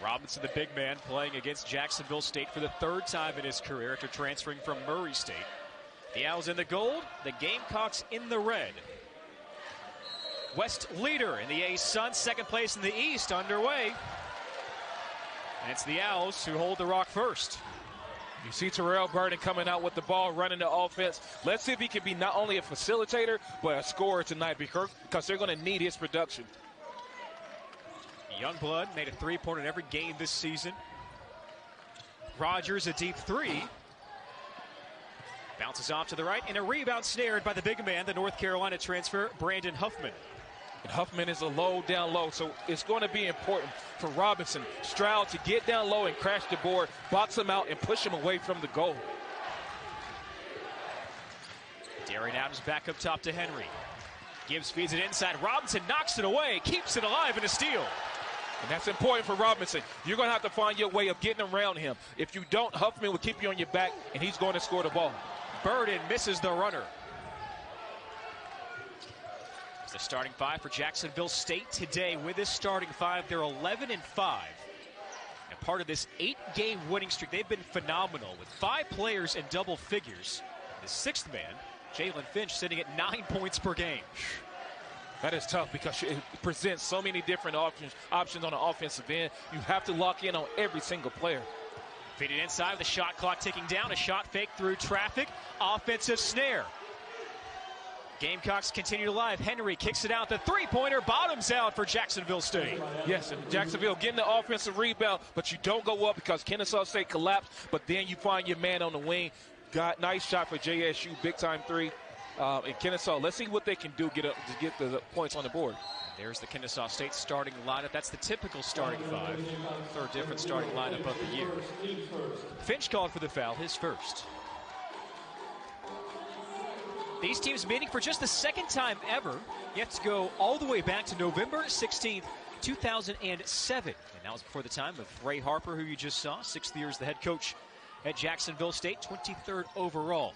Robinson, the big man, playing against Jacksonville State for the third time in his career after transferring from Murray State. The Owls in the gold, the Gamecocks in the red. West leader in the A-Sun, second place in the East underway. And it's the Owls who hold the rock first. You see Terrell Burden coming out with the ball, running the offense. Let's see if he can be not only a facilitator, but a scorer tonight because they're going to need his production. Youngblood made a three-pointer in every game this season. Rogers, a deep three. Bounces off to the right, and a rebound snared by the big man, the North Carolina transfer, Brandon Huffman. And Huffman is a low down low, so it's going to be important for Robinson, Stroud to get down low and crash the board, box him out, and push him away from the goal. Darian Adams back up top to Henry. Gibbs feeds it inside. Robinson knocks it away, keeps it alive in a steal. And that's important for Robinson. You're going to have to find your way of getting around him. If you don't, Huffman will keep you on your back, and he's going to score the ball. Burden misses the runner. It's the starting five for Jacksonville State today. With this starting five, they're 11-5. And part of this 8-game winning streak, they've been phenomenal with 5 players in double figures. The sixth man, Jalen Finch, sitting at 9 points per game. That is tough because it presents so many different options on the offensive end. You have to lock in on every single player. Feed it inside with the shot clock ticking down. A shot fake through traffic. Offensive snare. Gamecocks continue alive. Henry kicks it out. The three-pointer bottoms out for Jacksonville State. Yes, and Jacksonville getting the offensive rebound, but you don't go up because Kennesaw State collapsed, but then you find your man on the wing. Got nice shot for JSU, big-time three. And Kennesaw, let's see what they can do to get the points on the board. There's the Kennesaw State starting lineup. That's the typical starting five. Third different starting lineup of the year. Finch called for the foul, his first. These teams meeting for just the second time ever. You have to go all the way back to November 16th, 2007. And that was before the time of Ray Harper, who you just saw. 6th year as the head coach at Jacksonville State, 23rd overall.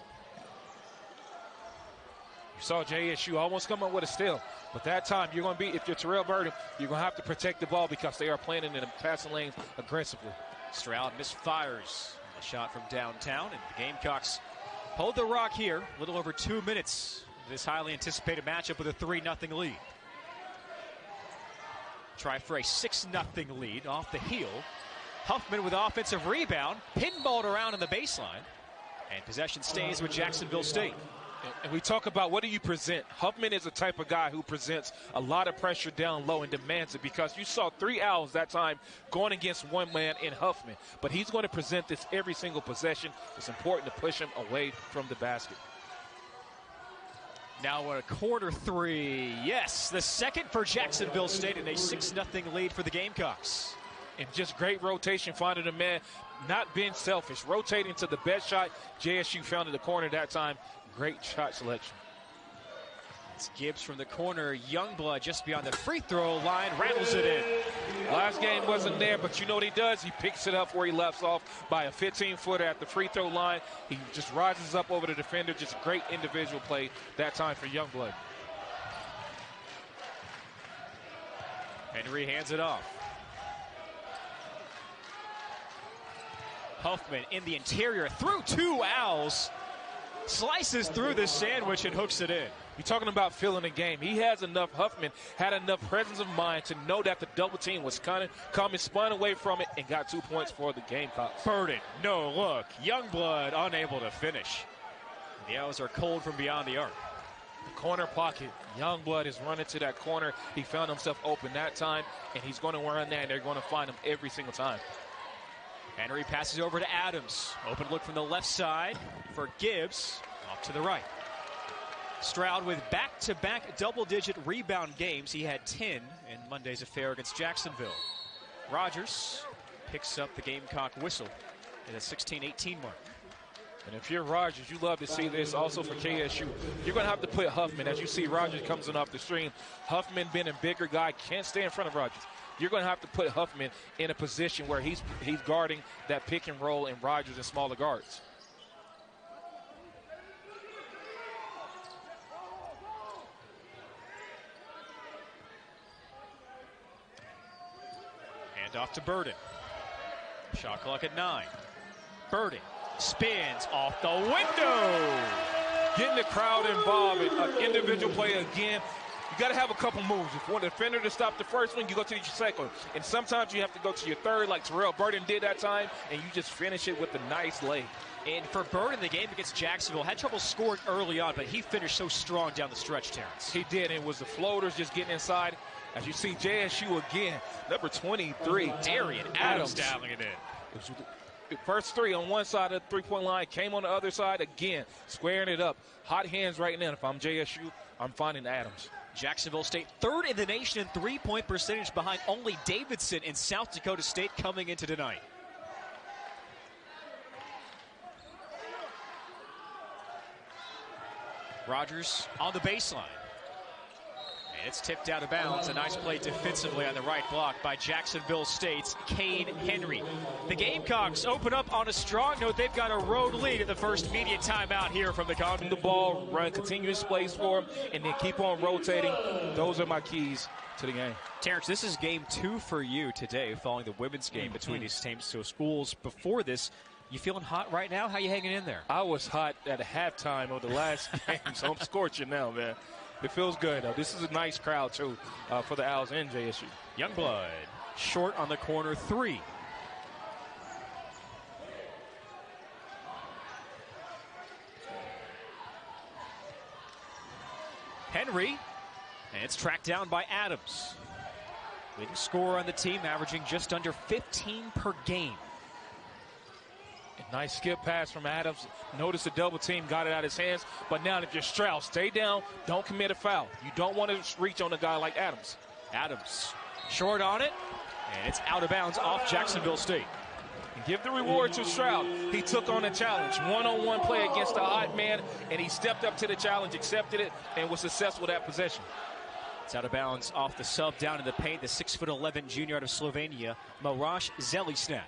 You saw JSU almost come up with a steal. But that time, you're going to be, if you're Terrell Burden, you're going to have to protect the ball because they are playing in the passing lanes aggressively. Stroud misfires a shot from downtown, and the Gamecocks hold the rock here. A little over 2 minutes. This highly anticipated matchup with a 3-0 lead. Try for a 6-0 lead off the heel. Huffman with offensive rebound, pinballed around in the baseline, and possession stays with Jacksonville State. And we talk about what do you present. Huffman is the type of guy who presents a lot of pressure down low and demands it because you saw 3 Owls that time going against one man in Huffman. But he's going to present this every single possession. It's important to push him away from the basket. Now a corner three. Yes, the second for Jacksonville State and a 6-0 lead for the Gamecocks. And just great rotation, finding a man, not being selfish, rotating to the best shot. JSU found in the corner that time. Great shot selection. It's Gibbs from the corner. Youngblood just beyond the free throw line, rattles it in. Last game wasn't there, but you know what he does? He picks it up where he left off by a 15-footer at the free throw line. He just rises up over the defender. Just a great individual play that time for Youngblood. Henry hands it off. Huffman in the interior through 2 Owls. Slices through the sandwich and hooks it in. You're talking about feeling the game. He has enough, Huffman had enough presence of mind to know that the double team was coming, spun away from it, and got 2 points for the Gamecocks. Burden, no look. Youngblood unable to finish. The Owls are cold from beyond the arc. The corner pocket. Youngblood is running to that corner. He found himself open that time, and he's going to run that, and they're going to find him every single time. Henry passes over to Adams. Open look from the left side for Gibbs. Off to the right. Stroud with back-to-back double-digit rebound games. He had 10 in Monday's affair against Jacksonville. Rogers picks up the Gamecock whistle at a 16-18 mark. And if you're Rogers, you love to see this also for KSU. You're going to have to put Huffman. As you see Rogers comes in off the stream, Huffman being a bigger guy, can't stay in front of Rogers. You're going to have to put Huffman in a position where he's guarding that pick and roll and Rogers and smaller guards. Hand off to Burden. Shot clock at 9. Burden spins off the window. Getting the crowd involved in an individual play again. You got to have a couple moves. If you want the defender to stop the first one, you go to your second. And sometimes you have to go to your third, like Terrell Burden did that time, and you just finish it with a nice leg. And for Burden, the game against Jacksonville, had trouble scoring early on, but he finished so strong down the stretch, Terrence. He did, and it was the floaters just getting inside. As you see, JSU again, number 23. Darian Adams dialing it in. It was the first three on one side of the three-point line, came on the other side again, squaring it up. Hot hands right now. If I'm JSU, I'm finding Adams. Jacksonville State, third in the nation in three-point percentage behind only Davidson in South Dakota State coming into tonight. Rogers on the baseline. And it's tipped out of bounds. A nice play defensively on the right block by Jacksonville State's Cade Henry. The Gamecocks open up on a strong note. They've got a road lead at the first media timeout here from the Conference. The ball, run continuous plays for them, and then keep on rotating. Those are my keys to the game. Terrence, this is game 2 for you today following the women's game between these teams. So schools before this, you feeling hot right now? How you hanging in there? I was hot at halftime of the last game, so I'm scorching now, man. It feels good, though. This is a nice crowd, too, for the Owls and JSU. Youngblood, short on the corner 3. Henry, and it's tracked down by Adams. Leading scorer on the team, averaging just under 15 per game. Nice skip pass from Adams. Notice the double team got it out of his hands. But now if you're Strauss, stay down. Don't commit a foul. You don't want to reach on a guy like Adams. Adams short on it, and it's out of bounds off Jacksonville State. And give the reward to Stroud. He took on a challenge. One-on-one play against a hot man, and he stepped up to the challenge, accepted it, and was successful that possession. It's out of bounds off the sub down in the paint. The 6'11" junior out of Slovenia, Marash Zelisnak.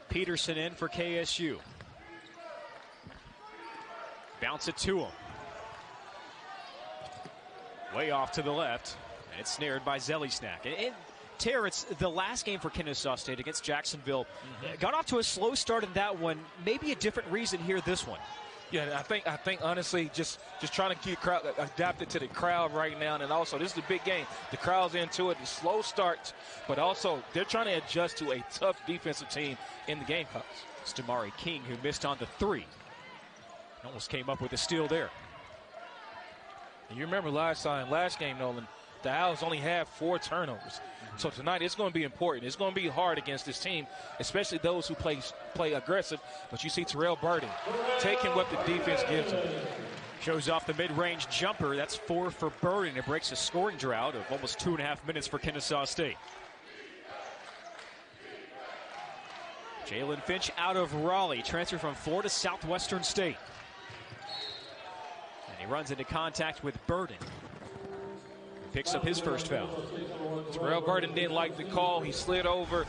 Peterson in for KSU. Bounce it to him. Way off to the left. And it's snared by Zelisnak. And Terrence, the last game for Kennesaw State against Jacksonville, got off to a slow start in that one. Maybe a different reason here this one. Yeah, I think honestly, just trying to keep crowd adapted to the crowd right now, and also this is a big game. The crowd's into it. The slow starts, but also they're trying to adjust to a tough defensive team in the Gamecocks. It's Damari King who missed on the 3. Almost came up with a steal there. And you remember last game, Nolan, the Owls only had 4 turnovers. So tonight it's going to be important. It's going to be hard against this team, especially those who play aggressive. But you see Terrell Burden taking what the defense gives him. Shows off the mid-range jumper. That's 4 for Burden. It breaks a scoring drought of almost 2.5 minutes for Kennesaw State. Jalen Finch out of Raleigh, transfer from Florida Southwestern State. And he runs into contact with Burden. Picks up his first foul. Terrell Burden didn't like the call. He slid over.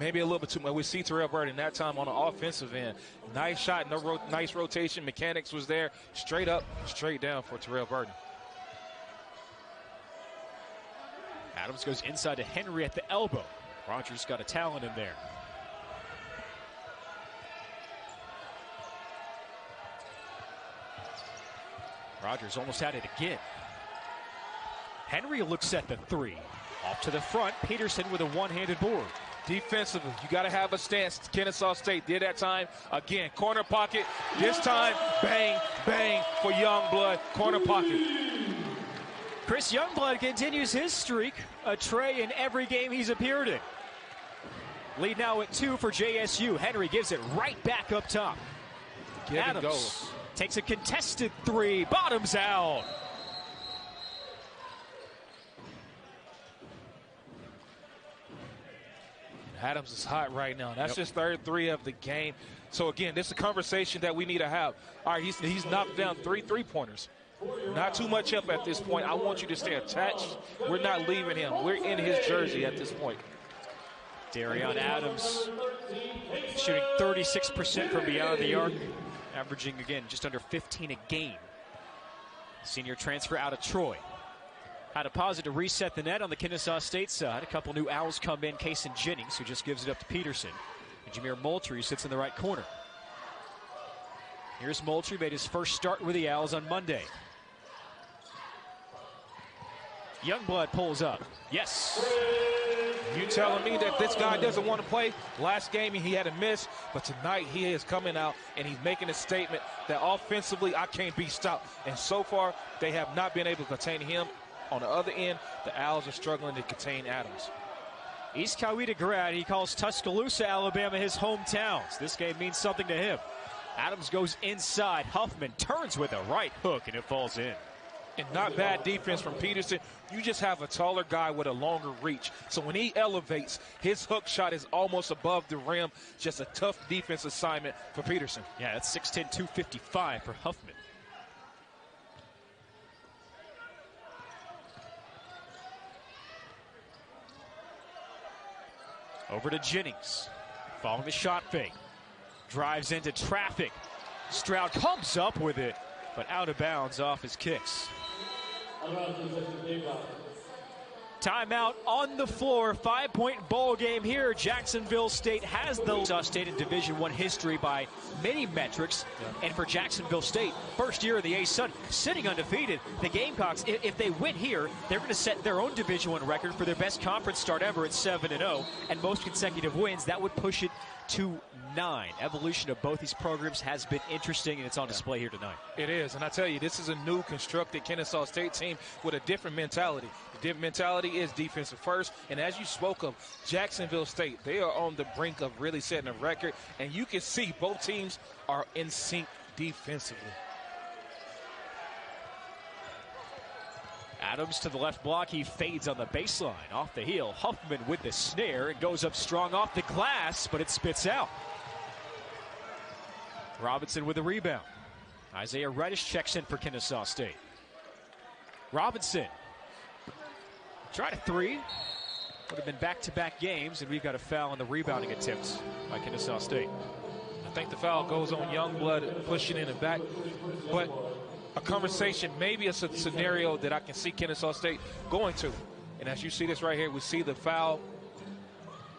Maybe a little bit too much. We see Terrell Burden that time on the offensive end. Nice shot, nice rotation. Mechanics was there. Straight up, straight down for Terrell Burden. Adams goes inside to Henry at the elbow. Rogers got a talent in there. Rogers almost had it again. Henry looks at the 3. Off to the front, Peterson with a one-handed board. Defensively, you got to have a stance. Kennesaw State did that time. Again, corner pocket. This time, bang, bang for Youngblood. Corner pocket. Chris Youngblood continues his streak. A tray in every game he's appeared in. Lead now at 2 for JSU. Henry gives it right back up top. Adams takes a contested 3. Bottoms out. Adams is hot right now. That's his third 3 of the game. So, again, this is a conversation that we need to have. All right, he's knocked down 3 3-pointers. Not too much help at this point. I want you to stay attached. We're not leaving him. We're in his jersey at this point. Darian Adams shooting 36% from beyond the arc, averaging, again, just under 15 a game. Senior transfer out of Troy. Had a pause to reset the net on the Kennesaw State side. A couple new Owls come in. Kason Jennings, who just gives it up to Peterson. And Jameer Moultrie sits in the right corner. Here's Moultrie, made his first start with the Owls on Monday. Youngblood pulls up. Yes. You telling me that this guy doesn't want to play? Last game he had a miss, but tonight he is coming out and he's making a statement that offensively I can't be stopped. And so far they have not been able to contain him. On the other end, the Owls are struggling to contain Adams. East Coweta grad, he calls Tuscaloosa, Alabama his hometown. This game means something to him. Adams goes inside. Huffman turns with a right hook and it falls in. And not bad defense from Peterson. You just have a taller guy with a longer reach. So when he elevates, his hook shot is almost above the rim. Just a tough defense assignment for Peterson. Yeah, that's 6'10", 255 for Huffman. Over to Jennings. Following the shot fake. Drives into traffic. Stroud comes up with it, but out of bounds off his kicks. Timeout on the floor. 5-point ball game here. Jacksonville State has the Kennesaw State in Division I history by many metrics. And for Jacksonville State, first year of the A-Sun, sitting undefeated. The Gamecocks, if they win here, they're going to set their own Division I record for their best conference start ever at 7-0. And most consecutive wins, that would push it to 9. Evolution of both these programs has been interesting, and it's on display here tonight. It is, and I tell you, this is a new constructed Kennesaw State team with a different mentality. The different mentality is defensive first, and as you spoke of, Jacksonville State, they are on the brink of really setting a record, and you can see both teams are in sync defensively. Adams to the left block. He fades on the baseline. Off the heel. Huffman with the snare. It goes up strong off the glass, but it spits out. Robinson with the rebound. Isaiah Reddish checks in for Kennesaw State. Robinson. Tried a three. Would have been back-to-back games, and we've got a foul on the rebounding attempts by Kennesaw State. I think the foul goes on Youngblood pushing in the back, but a conversation, maybe it's a scenario that I can see Kennesaw State going to. And as you see this right here, we see the foul,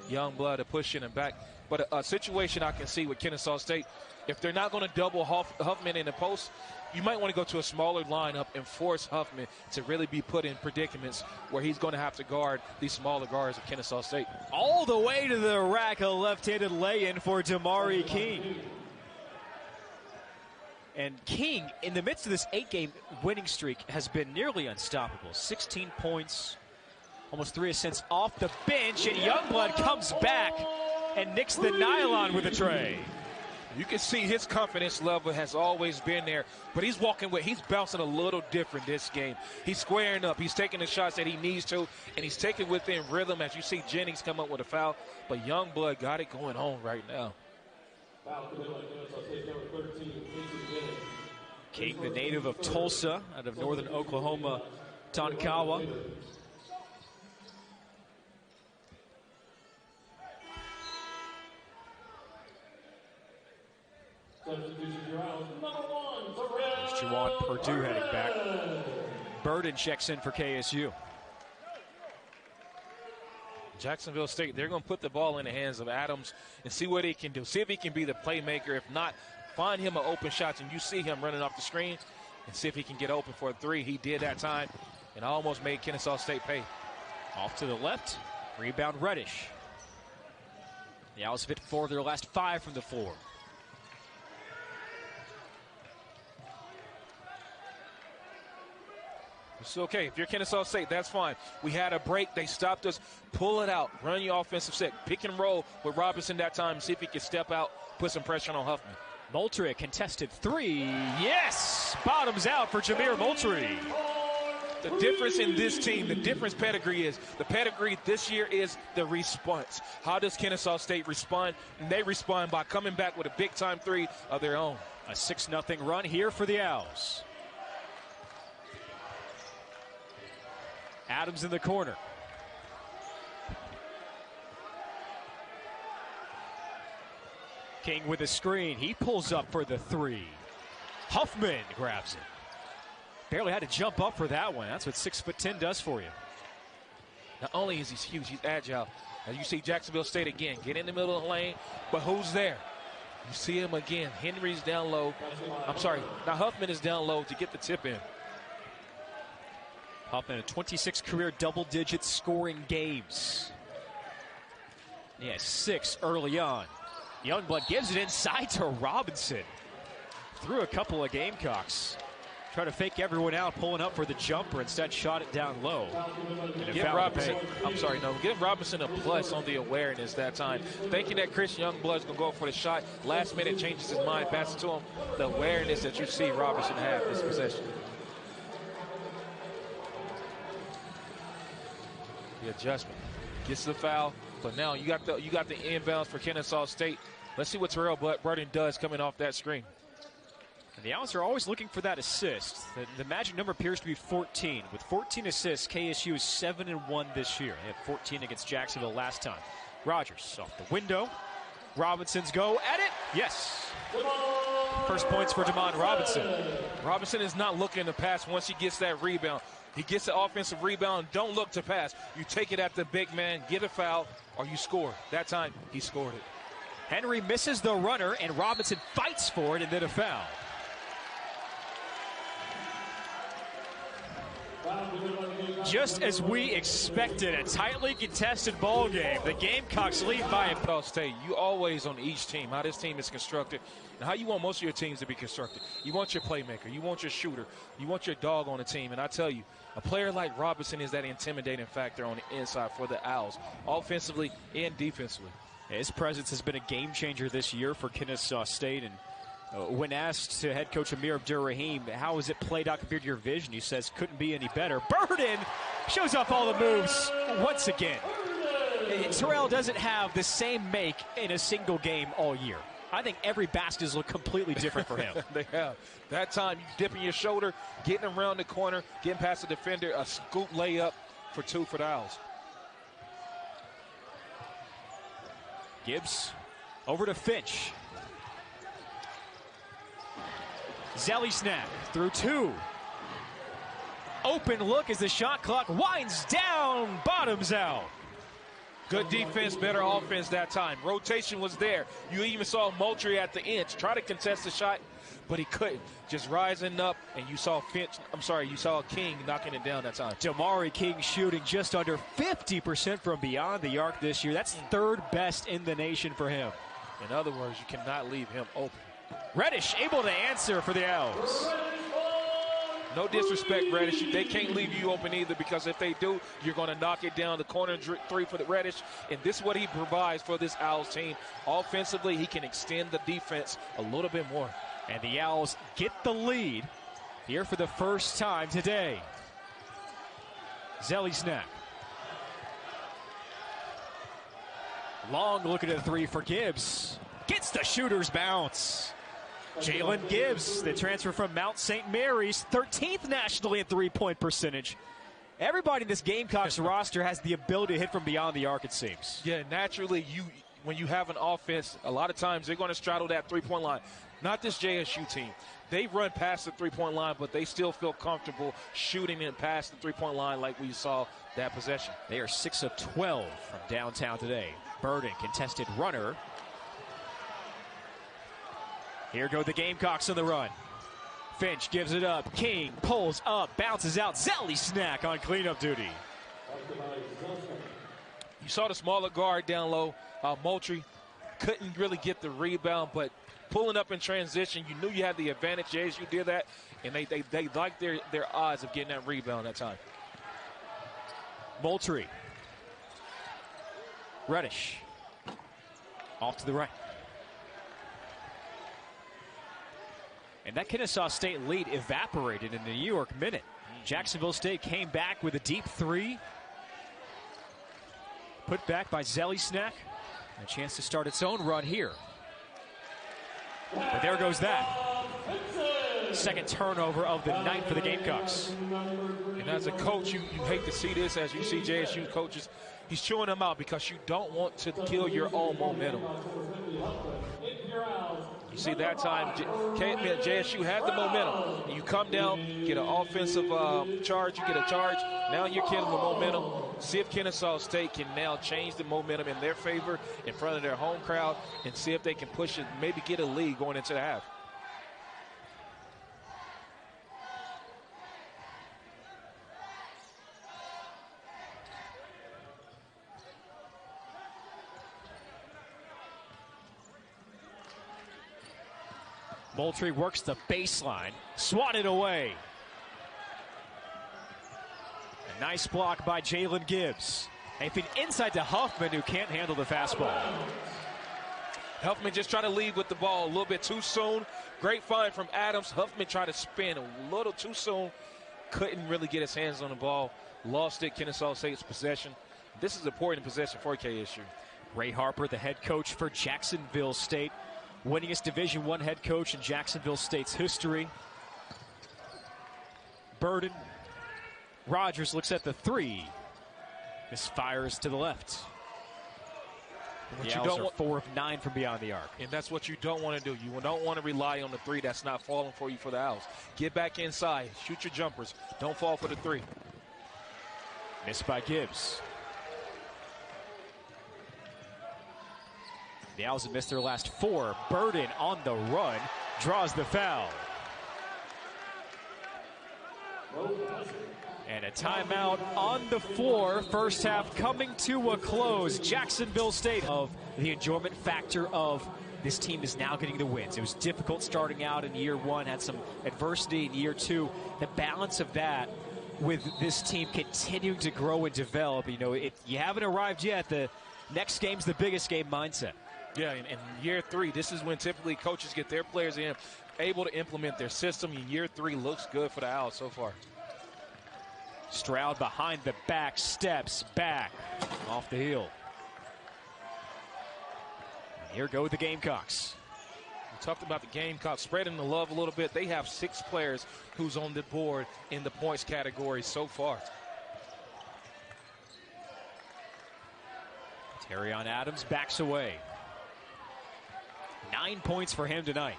Youngblood a push in and back. But a situation I can see with Kennesaw State, if they're not going to double Huffman in the post, you might want to go to a smaller lineup and force Huffman to really be put in predicaments where he's going to have to guard these smaller guards of Kennesaw State. All the way to the rack, a left-handed lay-in for Damari King. And King, in the midst of this 8-game winning streak, has been nearly unstoppable. 16 points, almost 3 assists off the bench, and Youngblood comes back and nicks the nylon with a tray. You can see his confidence level has always been there, but he's bouncing a little different this game. He's squaring up. He's taking the shots that he needs to, and he's taking within rhythm as you see Jennings come up with a foul. But Youngblood got it going on right now. King, the native of Tulsa, out of northern Oklahoma, Tonkawa. There's Juwan Purdue heading back. Burden checks in for KSU. Jacksonville State, they're going to put the ball in the hands of Adams and see what he can do. See if he can be the playmaker. If not, find him an open shot, and you see him running off the screen, and see if he can get open for a three. He did that time and almost made Kennesaw State pay. Off to the left. Rebound Reddish. The Owls have hit 4 of their last 5 from the floor. It's okay. If you're Kennesaw State, that's fine. We had a break. They stopped us. Pull it out. Run your offensive set. Pick and roll with Robinson that time. See if he can step out, put some pressure on Huffman. Moultrie, a contested three. Yes! Bottoms out for Jameer Moultrie. The difference in this team, the difference pedigree is, the pedigree this year is the response. How does Kennesaw State respond? And they respond by coming back with a big-time three of their own. A 6-0 run here for the Owls. Adams in the corner. King with a screen. He pulls up for the three. Huffman grabs it. Barely had to jump up for that one. That's what 6'10" does for you. Not only is he huge, he's agile. As you see Jacksonville State again, get in the middle of the lane, but who's there? You see him again. Henry's down low. I'm sorry, now Huffman is down low to get the tip in. Huffman, a 26 career double-digit scoring games. He has 6 early on. Youngblood gives it inside to Robinson. Threw a couple of Gamecocks. Try to fake everyone out, pulling up for the jumper. Instead, shot it down low. Give Robinson, give Robinson a plus on the awareness that time. Thinking that Chris Youngblood's going to go for the shot. Last minute changes his mind, passes to him. The awareness that you see Robinson have this possession. The adjustment. Gets the foul, but now you got the inbounds for Kennesaw State. Let's see what Terrell Burton does coming off that screen. And the Owls are always looking for that assist. The magic number appears to be 14. With 14 assists, KSU is 7-1 this year. They had 14 against Jacksonville last time. Rogers off the window. Robinson's go at it. Yes. First points for Damon Robinson. Robinson is not looking to pass once he gets that rebound. He gets the offensive rebound. Don't look to pass. You take it at the big man, get a foul, or you score. That time, he scored it. Henry misses the runner, and Robinson fights for it, and then a foul. Just as we expected, a tightly contested ball game. The Gamecocks lead by a Kennesaw State. You always on each team, how this team is constructed, and how you want most of your teams to be constructed. You want your playmaker, you want your shooter, you want your dog on the team. And I tell you, a player like Robinson is that intimidating factor on the inside for the Owls, offensively and defensively. His presence has been a game changer this year for Kennesaw State. And when asked to head coach Amir Abdur-Rahim, how has it played out compared to your vision, he says, couldn't be any better. Burden shows off all the moves once again. Terrell doesn't have the same make in a single game all year. I think every basket has looked completely different for him. They have. That time, you dipping your shoulder, getting around the corner, getting past the defender, a scoop layup for 2 for the Owls. Gibbs over to Finch. Zelly snap through 2. Open look as the shot clock winds down, bottoms out. Good defense, better offense that time. Rotation was there. You even saw Moultrie at the inch try to contest the shot, but he couldn't. Just rising up, and you saw King knocking it down that time. Damari King shooting just under 50% from beyond the arc this year. That's 3rd best in the nation for him. In other words, you cannot leave him open. Reddish able to answer for the Owls. No disrespect, Reddish. They can't leave you open either, because if they do, you're going to knock it down. The corner 3 for the Reddish, and this is what he provides for this Owls team. Offensively, he can extend the defense a little bit more. And the Owls get the lead here for the first time today. Zelly snap. Long look at a 3 for Gibbs. Gets the shooter's bounce. Jalen Gibbs, the transfer from Mount St. Mary's, 13th nationally in three-point percentage. Everybody in this Gamecocks roster has the ability to hit from beyond the arc, it seems. Yeah, naturally, when you have an offense, a lot of times they're going to straddle that three-point line. Not this JSU team. They run past the three-point line, but they still feel comfortable shooting it past the three-point line like we saw that possession. They are 6 of 12 from downtown today. Burden, contested runner. Here go the Gamecocks on the run. Finch gives it up. King pulls up, bounces out. Zelly snack on cleanup duty. You saw the smaller guard down low. Moultrie couldn't really get the rebound, but pulling up in transition, you knew you had the advantage. JSU did that, and they liked their odds of getting that rebound that time. Moultrie. Reddish. Off to the right. And that Kennesaw State lead evaporated in the New York minute. Jacksonville State came back with a deep 3. Put back by Zelly Snack. A chance to start its own run here. But there goes that. Second turnover of the night for the Gamecocks. And as a coach, you hate to see this as you see JSU coaches. He's chewing them out because you don't want to kill your own momentum. You see that time, JSU had the momentum. You come down, get an offensive charge, you get a charge. Now you're getting the momentum. See if Kennesaw State can now change the momentum in their favor in front of their home crowd and see if they can push it, maybe get a lead going into the half. Moultrie works the baseline, swatted away. A nice block by Jalen Gibbs. They feed inside to Huffman, who can't handle the fastball. Huffman just trying to lead with the ball a little bit too soon. Great find from Adams. Huffman tried to spin a little too soon. Couldn't really get his hands on the ball. Lost it. Kennesaw State's possession. This is an important possession for KSU. Ray Harper, the head coach for Jacksonville State. Winningest Division I head coach in Jacksonville State's history. Burden. Rogers looks at the 3. Misfires to the left. The Owls are 4 of 9 from beyond the arc. And that's what you don't want to do. You don't want to rely on the 3 that's not falling for you for the Owls. Get back inside. Shoot your jumpers. Don't fall for the 3. Missed by Gibbs. The Owls have missed their last 4. Burden on the run, draws the foul. And a timeout on the floor. First half coming to a close. Jacksonville State of the enjoyment factor of this team is now getting the wins. It was difficult starting out in year 1, had some adversity in year 2. The balance of that with this team continuing to grow and develop. You know, you haven't arrived yet. The next game's the biggest game mindset. Yeah, in year 3, this is when typically coaches get their players in, able to implement their system. In year 3, looks good for the Owls so far. Stroud behind the back, steps back off the heel. And here go the Gamecocks. We talked about the Gamecocks spreading the love a little bit. They have 6 players who's on the board in the points category so far. Terrion Adams backs away. 9 points for him tonight.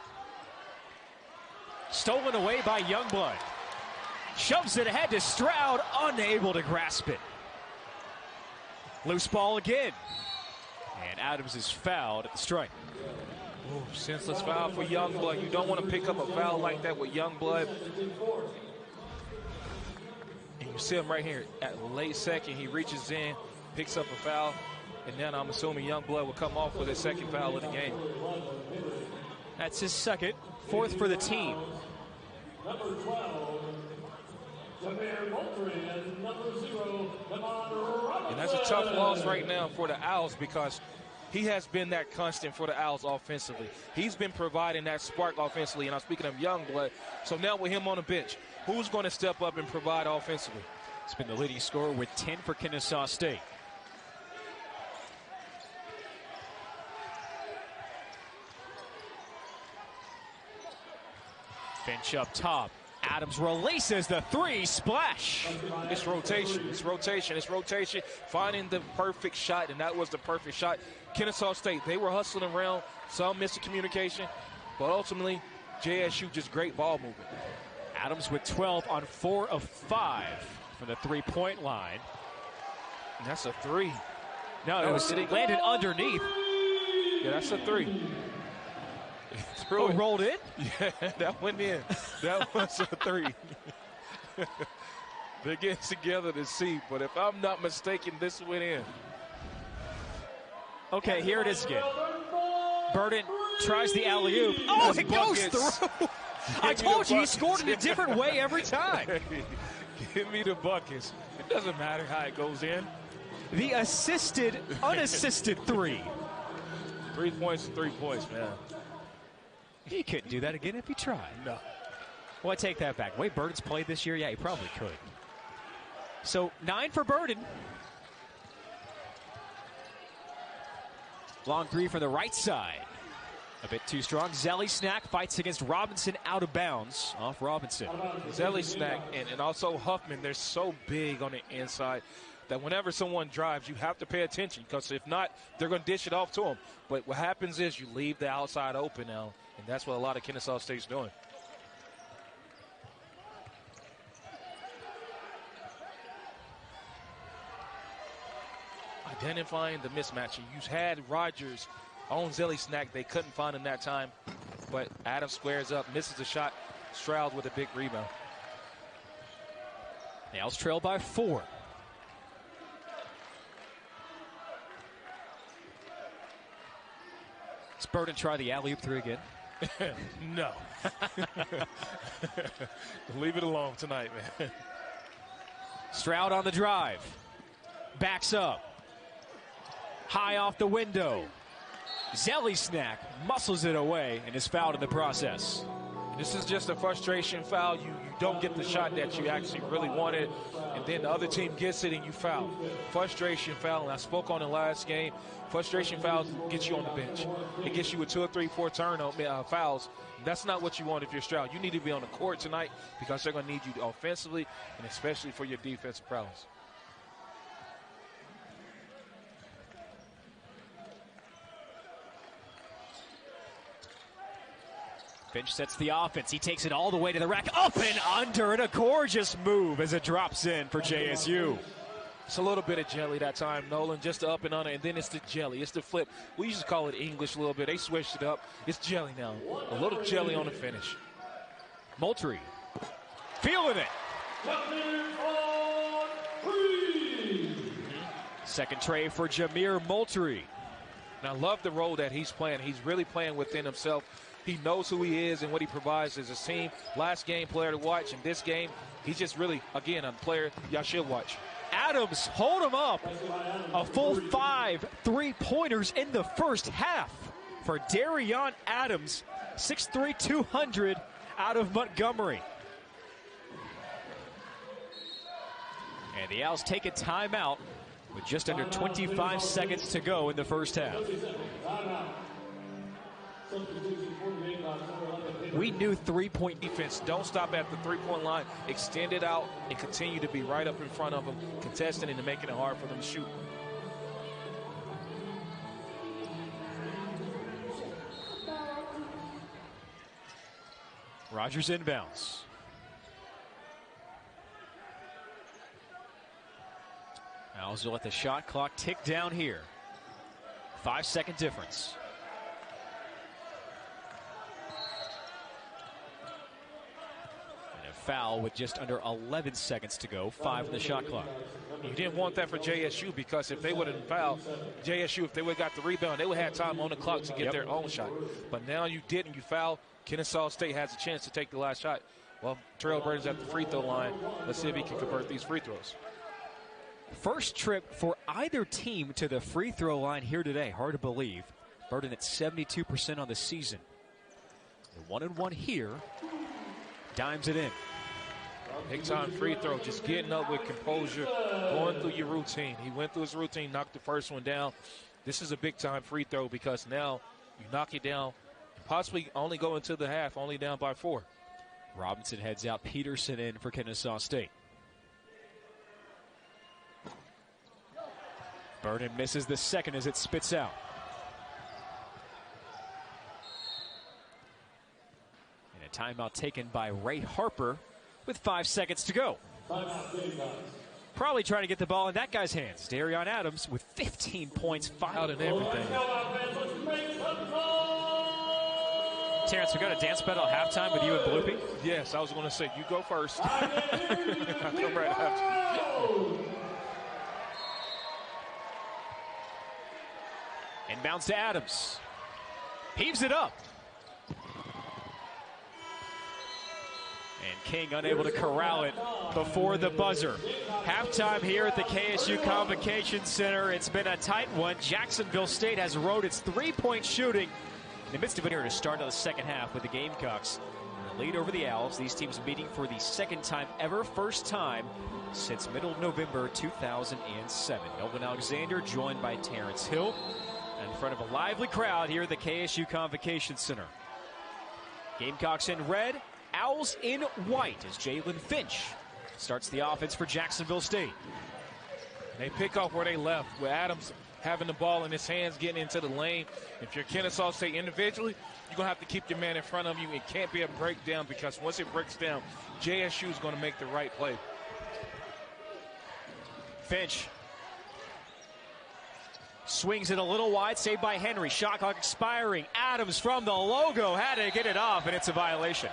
Stolen away by Youngblood. Shoves it ahead to Stroud, unable to grasp it. Loose ball again. And Adams is fouled at the strike. Ooh, senseless foul for Youngblood. You don't want to pick up a foul like that with Youngblood. And you see him right here at late second. He reaches in, picks up a foul. And then I'm assuming Youngblood will come off with his second foul of the game. That's his second, 4th for the team. Number 12, Jameer Moultrie, and number 0, and that's a tough loss right now for the Owls because he has been that constant for the Owls offensively. He's been providing that spark offensively, and I'm speaking of Youngblood. So now with him on the bench, who's going to step up and provide offensively? He's been the leading scorer with 10 for Kennesaw State. Finch up top. Adams releases the 3, splash. It's rotation, it's rotation, it's rotation. Finding the perfect shot, and that was the perfect shot. Kennesaw State, they were hustling around, some missed the communication, but ultimately, JSU just great ball movement. Adams with 12 on 4 of 5 from the 3-point line. And that's a 3. No, it landed underneath. Yeah, that's a 3. Oh, rolled in? Yeah, that went in. That was a 3. They're getting together to see, but if I'm not mistaken, this went in. Okay, here it is again. Burden tries the alley-oop. Oh, it goes through. I told you he scored in a different way every time. Give me the buckets. It doesn't matter how it goes in. The assisted, unassisted 3. 3 points, 3 points, man. He couldn't do that again if he tried. No. Well, I take that back. The way Burden's played this year, yeah, he probably could. So 9 for Burden. Long 3 from the right side. A bit too strong. Zelly Snack fights against Robinson out of bounds. Off Robinson. Zelly Snack and also Huffman, they're so big on the inside. that whenever someone drives, you have to pay attention, because if not, they're going to dish it off to them. But what happens is you leave the outside open now, and that's what a lot of Kennesaw State's doing. Identifying the mismatch. You had Rogers on Zelly Snack. They couldn't find him that time, but Adams squares up, misses a shot. Stroud with a big rebound. The Owls trail by 4. Does Burden try the alley-oop 3 again? No. Leave it alone tonight, man. Stroud on the drive. Backs up. High off the window. Zelly Snack muscles it away and is fouled in the process. This is just a frustration foul. You don't get the shot that you actually really wanted, and then the other team gets it and you foul. Frustration foul, and I spoke on the last game. Frustration fouls get you on the bench. It gets you with 2 or 3, 4 fouls. That's not what you want if you're Stroud. You need to be on the court tonight, because they're going to need you offensively and especially for your defensive prowess. Finch sets the offense. He takes it all the way to the rack. Up and under, and a gorgeous move as it drops in for JSU. It's a little bit of jelly that time, Nolan, just the up and under, and then it's the jelly. It's the flip. We used to call it English a little bit. They switched it up. It's jelly now. A little jelly on the finish. Moultrie feeling it. Second tray for Jameer Moultrie. And I love the role that he's playing. He's really playing within himself. He knows who he is and what he provides as a team. Last game, player to watch. In this game, he's just really, again, a player y'all should watch. Adams, hold him up. A full 5 3-pointers in the first half for Darion Adams, 6'3", 200 out of Montgomery. And the Owls take a timeout with just under 25 seconds to go in the first half. We knew three-point defense. Don't stop at the three-point line. Extend it out and continue to be right up in front of them, contesting and making it hard for them to shoot. Rogers inbounds. Owls will let the shot clock tick down here. 5-second difference. Foul with just under 11 seconds to go, 5 on the shot clock. You didn't want that for JSU, because if they would have fouled JSU, if they would have got the rebound, they would have had time on the clock to get their own shot. But now you didn't. You fouled. Kennesaw State has a chance to take the last shot. Well, Terrell Burton's at the free throw line. Let's see if he can convert these free throws. First trip for either team to the free throw line here today. Hard to believe. Burton at 72% on the season. The 1-and-1 here. Dimes it in. Big time free throw, just getting up with composure, going through your routine. He went through his routine, knocked the first one down. This is a big time free throw, because now you knock it down, possibly only go into the half, only down by 4. Robinson heads out, Peterson in for Kennesaw State. Burden misses the second as it spits out. And a timeout taken by Ray Harper with 5 seconds to go. Probably trying to get the ball in that guy's hands. Darion Adams with 15 points, 5 out and everything. Terrence, we got a dance battle at halftime with you and Bloopy? Yes, I was going to say, you go first. I'll come right after you. Inbounds to Adams. Heaves it up. And King unable to corral it before the buzzer. Halftime here at the KSU Convocation Center. It's been a tight one. Jacksonville State has rode its three-point shooting in the midst of it here to start of the second half with the Gamecocks in the lead over the Owls. These teams meeting for the second time ever, first time since middle of November 2007. Nolan Alexander joined by Terrence Hill in front of a lively crowd here at the KSU Convocation Center. Gamecocks in red, Owls in white as Jalen Finch starts the offense for Jacksonville State. They pick off where they left, with Adams having the ball in his hands, getting into the lane. If you're Kennesaw State individually, you're going to have to keep your man in front of you. It can't be a breakdown, because once it breaks down, JSU is going to make the right play. Finch swings it a little wide, saved by Henry. Shot clock expiring. Adams from the logo had to get it off, and it's a violation.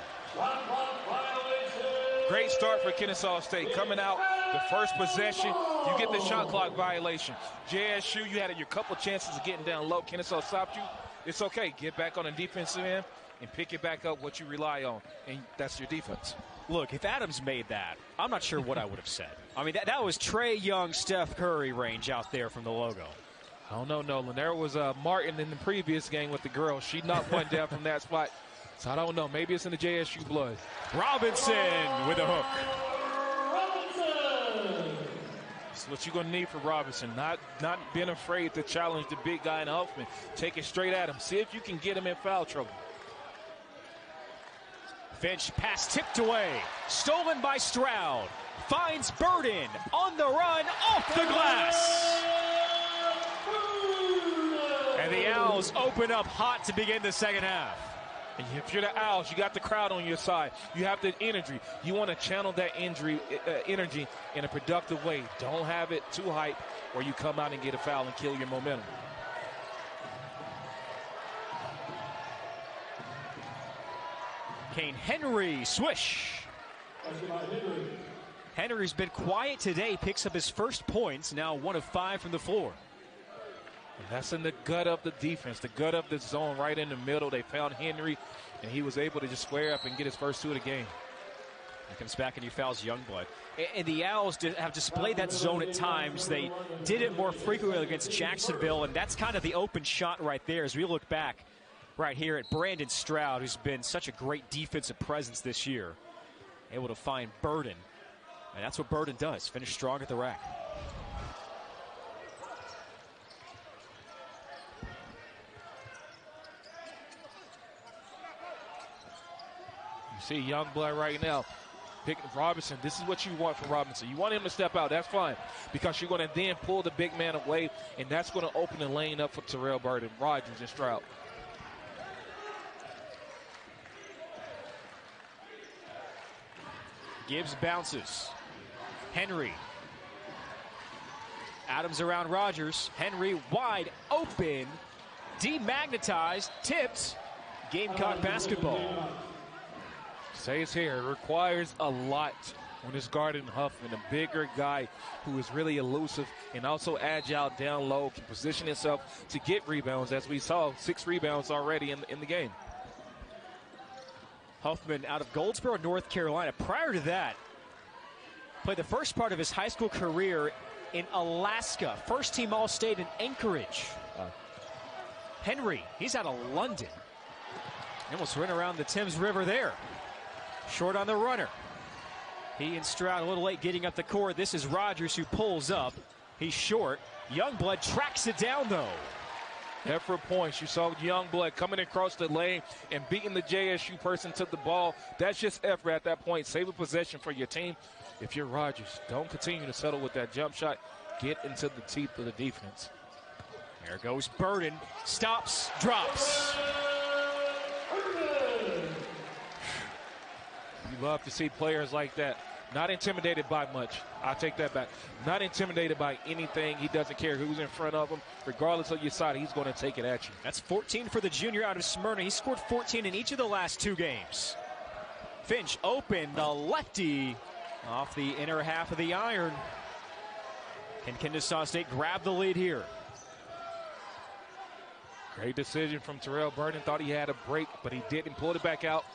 Great start for Kennesaw State. Coming out the first possession, you get the shot clock violation. JSU, you had your couple chances of getting down low. Kennesaw stopped you. It's okay. Get back on the defensive end and pick it back up, what you rely on, and that's your defense. Look, if Adams made that, I'm not sure what I would have said. I mean, that was Trae Young, Steph Curry range out there from the logo. I don't know, Nolan. There was Martin in the previous game with the girl. She knocked one down from that spot. So I don't know. Maybe it's in the JSU blood. Robinson with a hook. That's what you're going to need for Robinson. Not being afraid to challenge the big guy in Huffman. Take it straight at him. See if you can get him in foul trouble. Finch pass tipped away. Stolen by Stroud. Finds Burden on the run off the glass. And the Owls open up hot to begin the second half. And if you're the Owls, you got the crowd on your side. You have the energy. You want to channel that energy in a productive way. Don't have it too hype, or you come out and get a foul and kill your momentum. Kane Henry, swish. Henry's been quiet today, picks up his first points, now 1 of 5 from the floor. And that's in the gut of the defense, the gut of the zone, right in the middle. They found Henry, and he was able to just square up and get his first 2 of the game. He comes back and he fouls Youngblood. And the Owls have displayed that zone at times. They did it more frequently against Jacksonville, and that's kind of the open shot right there as we look back right here at Brandon Stroud, who's been such a great defensive presence this year. Able to find Burden, and that's what Burden does, finish strong at the rack. You see Youngblood right now. Picking Robinson, this is what you want from Robinson. You want him to step out, that's fine, because you're going to then pull the big man away, and that's going to open the lane up for Terrell Burden, Rogers, and Stroud. Gibbs bounces. Henry. Adams around Rogers. Henry wide open. Demagnetized. Tipped. Gamecock basketball. Says here, it requires a lot when it's guarding Huffman, a bigger guy who is really elusive and also agile down low, can position himself to get rebounds, as we saw 6 rebounds already in the game. Huffman out of Goldsboro, North Carolina. Prior to that, played the first part of his high school career in Alaska. First team All-State in Anchorage. Henry, he's out of London. Almost ran around the Thames River there. Short on the runner. He and Stroud a little late getting up the court. This is Rogers who pulls up. He's short. Youngblood tracks it down, though. Effort points. You saw Youngblood coming across the lane and beating the JSU person to the ball. That's just effort at that point. Save a possession for your team. If you're Rogers, don't continue to settle with that jump shot. Get into the teeth of the defense. There goes Burden. Stops, drops. You love to see players like that. Not intimidated by much. I'll take that back. Not intimidated by anything. He doesn't care who's in front of him. Regardless of your side, he's going to take it at you. That's 14 for the junior out of Smyrna. He scored 14 in each of the last 2 games. Finch open, the lefty off the inner half of the iron. Can Kennesaw State grab the lead here? Great decision from Terrell Burden. Thought he had a break, but he didn't. Pulled it back out.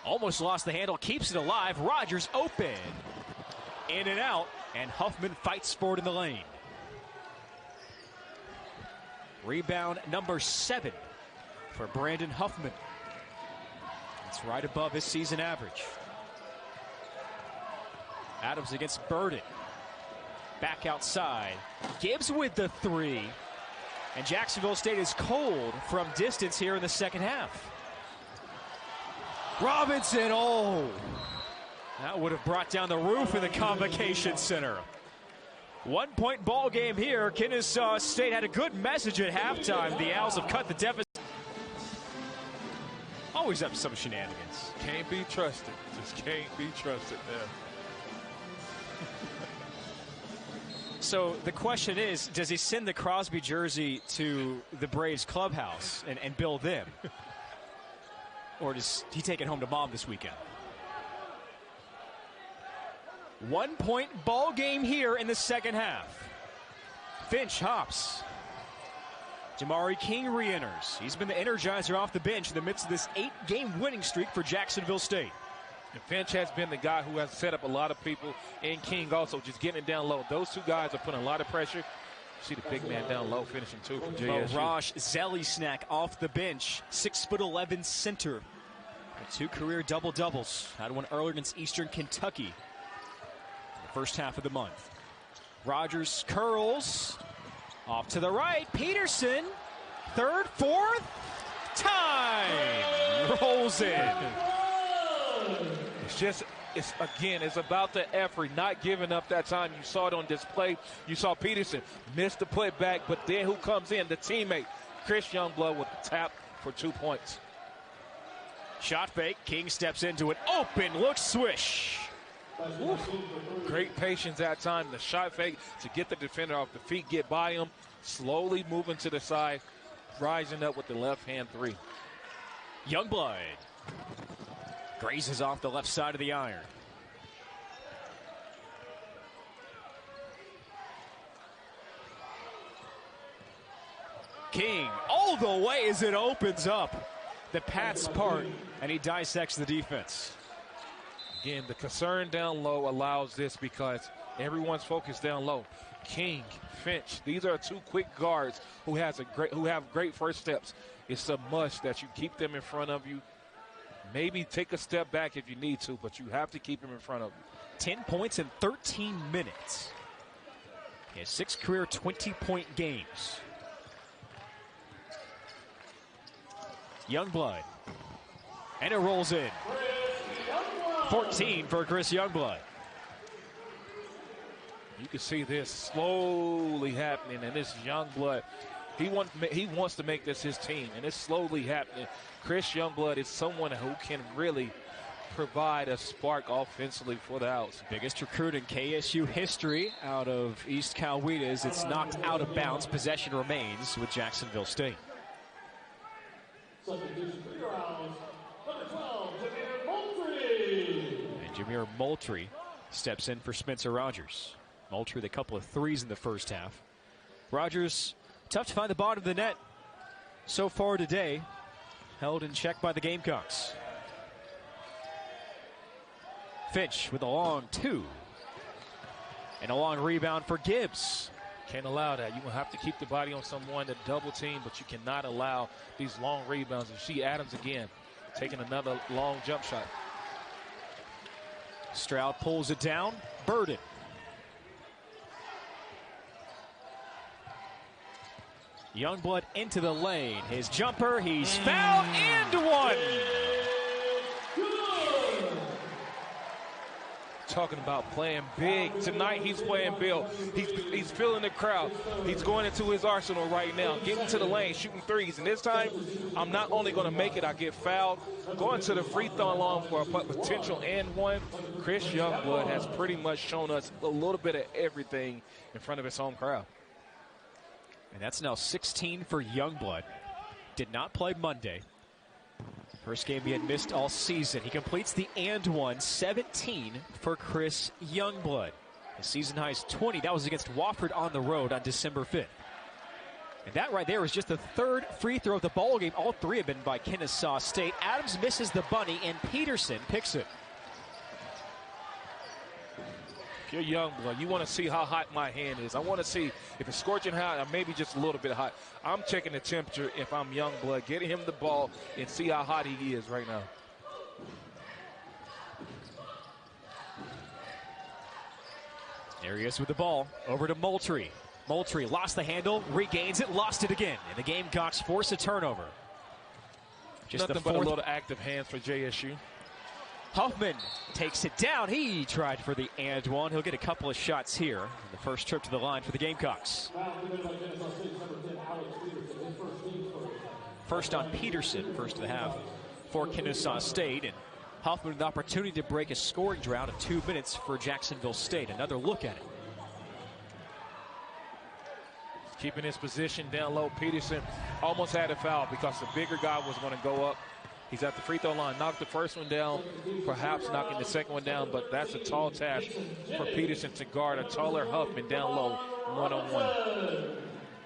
Almost lost the handle, keeps it alive. Rogers open. In and out, and Huffman fights for it in the lane. Rebound number 7 for Brandon Huffman. It's right above his season average. Adams against Burden. Back outside. Gibbs with the 3. And Jacksonville State is cold from distance here in the second half. Robinson, oh! That would have brought down the roof of the Convocation Center. 1-point ball game here. Kennesaw State had a good message at halftime. The Owls have cut the deficit. Always up to some shenanigans. Can't be trusted. Just can't be trusted there. So the question is, does he send the Crosby jersey to the Braves clubhouse and bill them? Or does he take it home to mom this weekend? 1-point ball game here in the second half. Finch hops. Jamari King re-enters. He's been the energizer off the bench in the midst of this 8-game winning streak for Jacksonville State. And Finch has been the guy who has set up a lot of people, and King also just getting it down low. Those two guys are putting a lot of pressure. See the big man down low finishing too from JSU. Raj Zelly-Snack off the bench, 6'11" center. With 2 career double-doubles. Had one earlier against Eastern Kentucky. The first half of the month. Rogers curls. Off to the right. Peterson. Third, fourth. Time. Rolls in. It's about the effort, not giving up that time. You saw it on display. You saw Peterson miss the putback, but then who comes in? The teammate, Chris Youngblood, with the tap for 2 points. Shot fake. King steps into an open look swish. Oof. Great patience that time. The shot fake to get the defender off the feet, get by him, slowly moving to the side, rising up with the left hand 3. Youngblood grazes off the left side of the iron. King all the way as it opens up the Pats part, and he dissects the defense. Again, the concern down low allows this because everyone's focused down low. King, Finch, these are 2 quick guards who have great first steps. It's a must that you keep them in front of you. Maybe take a step back if you need to, but you have to keep him in front of you. 10 points in 13 minutes. He has 6 career 20-point games. Youngblood. And it rolls in. 14 for Chris Youngblood. You can see this slowly happening, and this Youngblood, he wants to make this his team, and it's slowly happening. Chris Youngblood is someone who can really provide a spark offensively for the Owls. Biggest recruit in KSU history out of East Coweta. It's knocked out of bounds. Possession remains with Jacksonville State. Substitution for your Owls, number 12, Jameer Moultrie. And Jameer Moultrie steps in for Spencer Rogers. Moultrie with a couple of threes in the first half. Rogers, tough to find the bottom of the net so far today. Held in check by the Gamecocks. Finch with a long 2. And a long rebound for Gibbs. Can't allow that. You're going to have to keep the body on someone to double team, but you cannot allow these long rebounds. You see Adams again taking another long jump shot. Stroud pulls it down. Burden. Youngblood into the lane. His jumper, he's fouled and 1. Talking about playing big. Tonight he's playing Bill. He's feeling the crowd. He's going into his arsenal right now, getting to the lane, shooting threes. And this time, I'm not only going to make it, I get fouled. Going to the free throw line for a potential and 1. Chris Youngblood has pretty much shown us a little bit of everything in front of his home crowd. And that's now 16 for Youngblood. Did not play Monday. First game he had missed all season. He completes the and 1, 17 for Chris Youngblood. His season high is 20. That was against Wofford on the road on December 5th. And that right there was just the 3rd free throw of the ball game. All 3 have been by Kennesaw State. Adams misses the bunny, and Peterson picks it. If you're Youngblood, you want to see how hot my hand is. I want to see if it's scorching hot or maybe just a little bit hot. I'm checking the temperature if I'm Youngblood, getting him the ball and see how hot he is right now. There he is with the ball. Over to Moultrie. Moultrie lost the handle, regains it, lost it again. And the Gamecocks force a turnover. Just nothing but a little active hands for JSU. Huffman takes it down. He tried for the and one. He'll get a couple of shots here in the first trip to the line for the Gamecocks. First on Peterson, first of the half for Kennesaw State. And Huffman with an opportunity to break a scoring drought of 2 minutes for Jacksonville State. Another look at it. Keeping his position down low. Peterson almost had a foul because the bigger guy was going to go up. He's at the free throw line. Knocked the first one down, perhaps knocking the second one down, but that's a tall task for Peterson to guard a taller Huffman down low, one-on-one.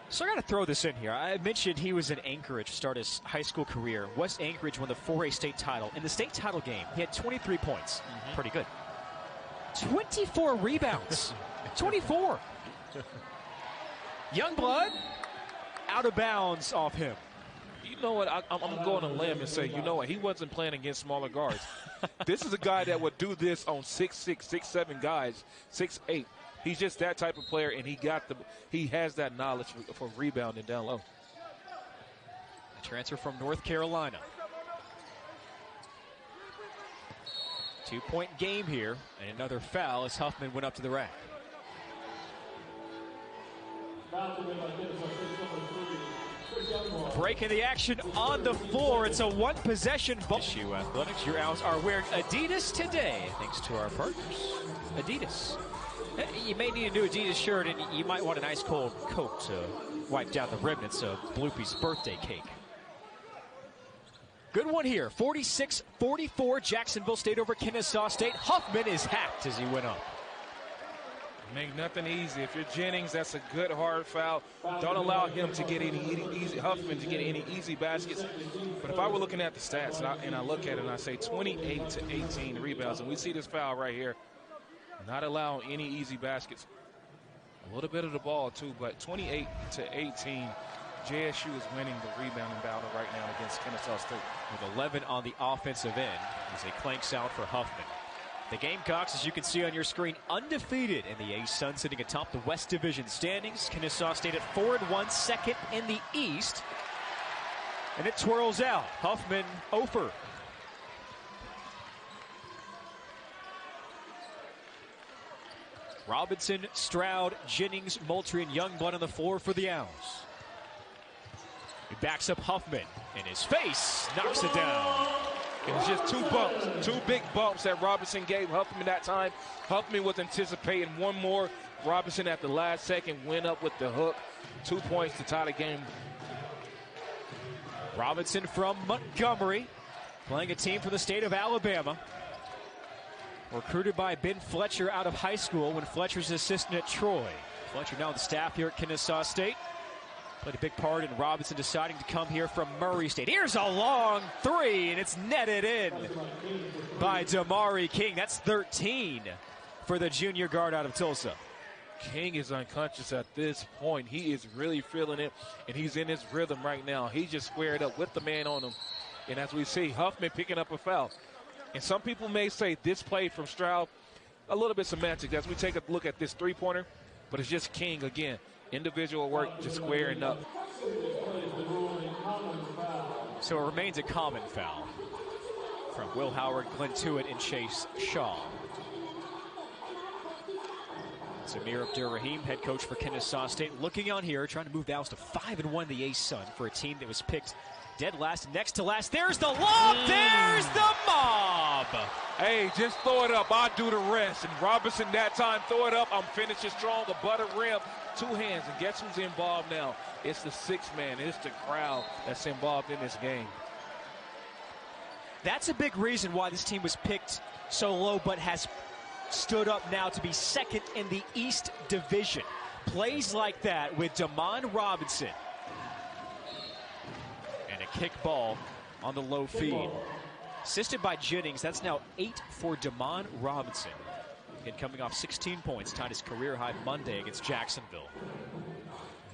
So I got to throw this in here. I mentioned he was in Anchorage to start his high school career. West Anchorage won the 4A state title. In the state title game, he had 23 points. Pretty good. 24 rebounds. 24. Youngblood out of bounds off him. You know what? I'm going to go on a limb and say, you know what? He wasn't playing against smaller guards. This is a guy that would do this on 6'6", 6'7" guys, 6'8". He's just that type of player, and he has that knowledge for rebounding down low. A transfer from North Carolina. 2-point game here, and another foul as Huffman went up to the rack. Breaking the action on the floor. It's a one-possession ball. JSU Athletics, your Owls are wearing Adidas today, thanks to our partners, Adidas. You may need a new Adidas shirt, and you might want an ice cold Coke to wipe down the remnants of Bloopy's birthday cake. Good one here. 46-44, Jacksonville State over Kennesaw State. Huffman is hacked as he went up. Make nothing easy. If you're Jennings, that's a good hard foul. Don't allow him to get any easy, Huffman to get any easy baskets. But if I were looking at the stats and I look at it and I say 28 to 18 rebounds, and we see this foul right here, not allowing any easy baskets. A little bit of the ball too, but 28 to 18, JSU is winning the rebounding battle right now against Kennesaw State. With 11 on the offensive end as he clanks out for Huffman. The Gamecocks, as you can see on your screen, undefeated in the A-Sun, sitting atop the West Division standings. Kennesaw State at 4-1, second in the East. And it twirls out. Huffman, Ofer. Robinson, Stroud, Jennings, Moultrie, and Youngblood on the floor for the Owls. He backs up Huffman in his face, knocks it down. It was just two big bumps that Robinson gave Huffman that time. Huffman was anticipating one more. Robinson at the last second went up with the hook. 2 points to tie the game. Robinson from Montgomery, playing a team from the state of Alabama. Recruited by Ben Fletcher out of high school when Fletcher's assistant at Troy. Fletcher now on the staff here at Kennesaw State. Played a big part in Robinson deciding to come here from Murray State. Here's a long three, and it's netted in by Damari King. That's 13 for the junior guard out of Tulsa. King is unconscious at this point. He is really feeling it, and he's in his rhythm right now. He just squared up with the man on him. And as we see, Huffman picking up a foul. And some people may say this play from Stroud, a little bit semantic as we take a look at this three-pointer, but it's just King again. Individual work, just squaring up. So it remains a common foul from Will Howard, Glenn Tuitt, and Chase Shaw. Samir Abdur-Rahim, head coach for Kennesaw State, looking on here, trying to move the Owls to 5-1 in the A-Sun for a team that was picked dead last, next to last. There's the lob, there's the mob. Hey, just throw it up. I'll do the rest. And Robinson that time, throw it up. I'm finishing strong, a butter rim. 2 hands, and guess who's involved now? It's the sixth man. It's the crowd that's involved in this game. That's a big reason why this team was picked so low, but has stood up now to be second in the East Division. Plays like that with Damon Robinson. And a kick ball on the low feed. Assisted by Jennings. That's now 8 for Damon Robinson. And coming off 16 points, tied his career high Monday against Jacksonville.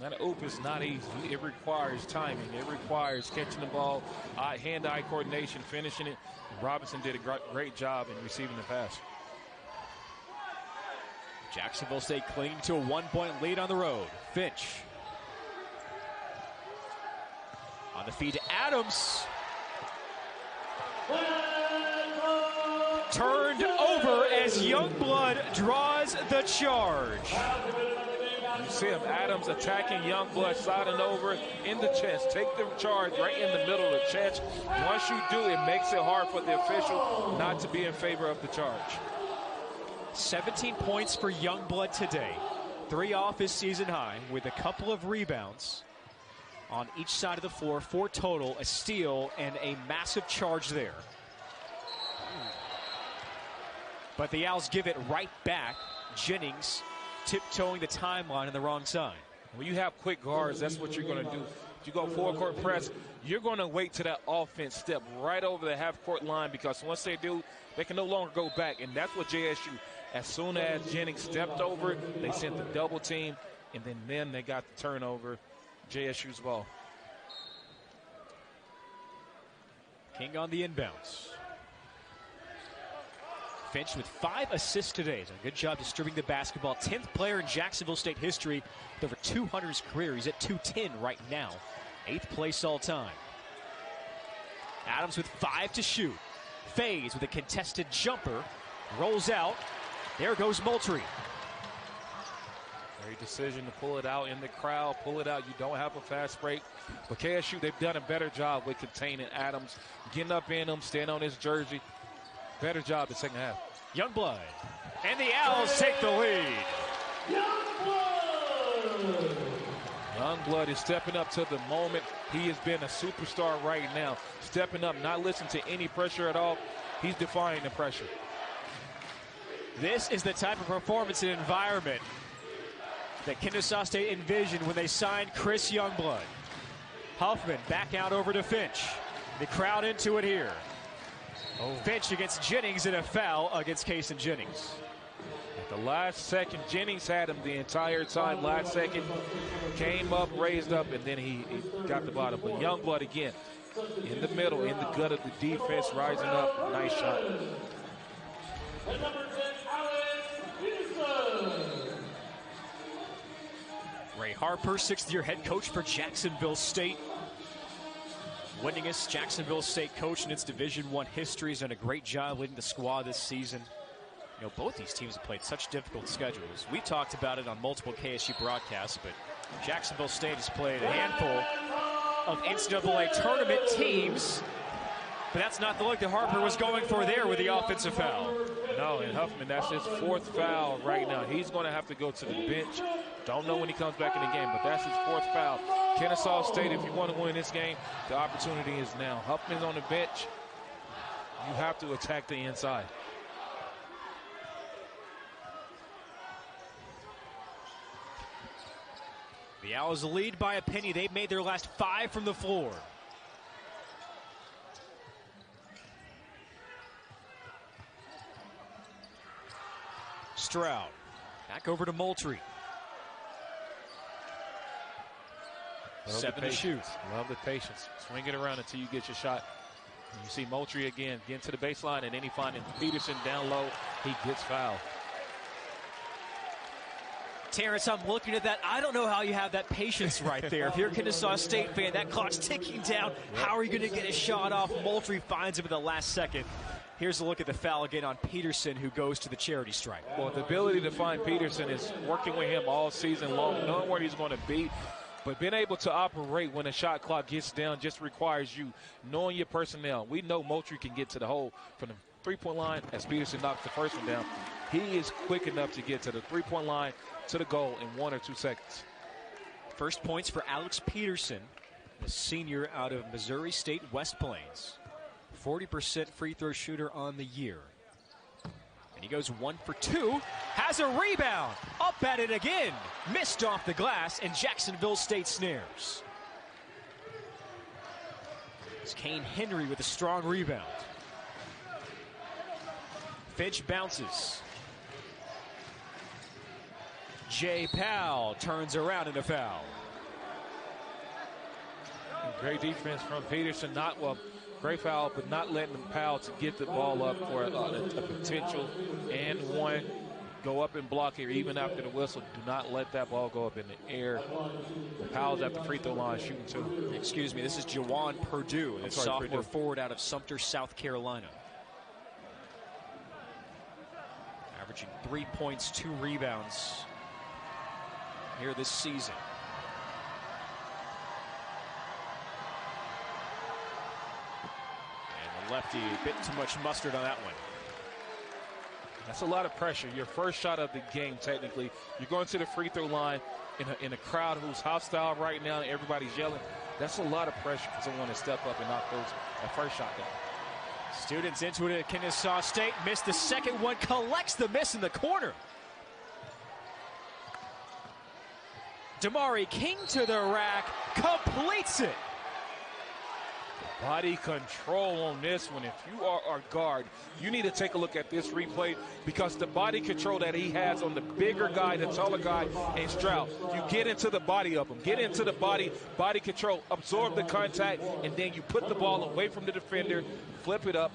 That oop is not easy. It requires timing. It requires catching the ball, hand-eye coordination, finishing it. Robinson did a great job in receiving the pass. Jacksonville State clinging to a 1-point lead on the road. Finch. On the feed to Adams. turned over as Youngblood draws the charge. You see him, Adams attacking Youngblood, sliding over in the chest. Take the charge right in the middle of the chest. Once you do, it makes it hard for the official not to be in favor of the charge. 17 points for Youngblood today. 3 off his season high with a couple of rebounds on each side of the floor. 4 total, a steal, and a massive charge there. But the Owls give it right back. Jennings tiptoeing the timeline on the wrong side. When you have quick guards, that's what you're going to do. If you go full court press, you're going to wait till that offense step right over the half court line, because once they do, they can no longer go back. And that's what JSU, as soon as Jennings stepped over, they sent the double team, and then they got the turnover. JSU's ball. King on the inbounds. Finch with 5 assists today. He's done a good job distributing the basketball. 10th player in Jacksonville State history with over 200 in his career. He's at 210 right now. 8th place all time. Adams with 5 to shoot. Fades with a contested jumper. Rolls out. There goes Moultrie. Great decision to pull it out in the crowd. Pull it out. You don't have a fast break. But KSU, they've done a better job with containing Adams. Getting up in him, staying on his jersey. Better job the second half. Youngblood. And the Owls take the lead. Youngblood is stepping up to the moment. He has been a superstar right now. Stepping up, not listening to any pressure at all. He's defying the pressure. This is the type of performance and environment that Kennesaw State envisioned when they signed Chris Youngblood. Huffman back out over to Finch. The crowd into it here. Finch against Jennings, and a foul against Kason Jennings. At the last second, Jennings had him the entire time. Last second, came up, raised up, and then he got the bottom. But Youngblood again, in the middle, in the gut of the defense, rising up. Nice shot. Ray Harper, 6th-year head coach for Jacksonville State. Winningest Jacksonville State coach in its Division I history. Has done a great job leading the squad this season. You know, both these teams have played such difficult schedules. We talked about it on multiple KSU broadcasts, but Jacksonville State has played a handful of NCAA tournament teams. But that's not the look that Harper was going for there with the offensive foul. No, and Huffman, that's his 4th foul right now. He's going to have to go to the bench. Don't know when he comes back in the game, but that's his 4th foul. Kennesaw State, if you want to win this game, the opportunity is now. Huffman's on the bench. You have to attack the inside. The Owls lead by a penny. They've made their last 5 from the floor. Stroud back over to Moultrie. 7 to shoot. Love the patience. Swing it around until you get your shot. And you see Moultrie again getting to the baseline, and then he finds Peterson down low. He gets fouled. Terrence, I'm looking at that. I don't know how you have that patience right there. If you're a Kennesaw State fan, that clock's ticking down. How are you going to get a shot off? Moultrie finds him at the last second. Here's a look at the foul again on Peterson, who goes to the charity stripe. Well, the ability to find Peterson is working with him all season long, knowing where he's going to be. But being able to operate when the shot clock gets down just requires you knowing your personnel. We know Moultrie can get to the hole from the three-point line as Peterson knocks the first one down. He is quick enough to get to the three-point line to the goal in 1 or 2 seconds. First points for Alex Peterson, the senior out of Missouri State West Plains. 40% free throw shooter on the year. And he goes 1 for 2, has a rebound, up at it again, missed off the glass, and Jacksonville State snares. It's Kane Henry with a strong rebound. Finch bounces. Jay Powell turns around in a foul. Great defense from Peterson. Great foul, but not letting Powell to get the ball up for a potential and one. Go up and block here even after the whistle. Do not let that ball go up in the air. Powell's at the free throw line shooting 2. Excuse me, this is Jawan Purdue, the sophomore forward out of Sumter, South Carolina. 3 points, 2 rebounds here this season. And the lefty, a bit too much mustard on that one. That's a lot of pressure. Your first shot of the game, technically. You're going to the free throw line in a crowd who's hostile right now and everybody's yelling. That's a lot of pressure for someone to step up and knock that first shot down. Students into it at Kennesaw State. Missed the second one. Collects the miss in the corner. Damari King to the rack. Completes it. Body control on this one. If you are our guard, you need to take a look at this replay because the body control that he has on the bigger guy, the taller guy, and Stroud, you get into the body of him. Get into the body control, absorb the contact, and then you put the ball away from the defender, flip it up,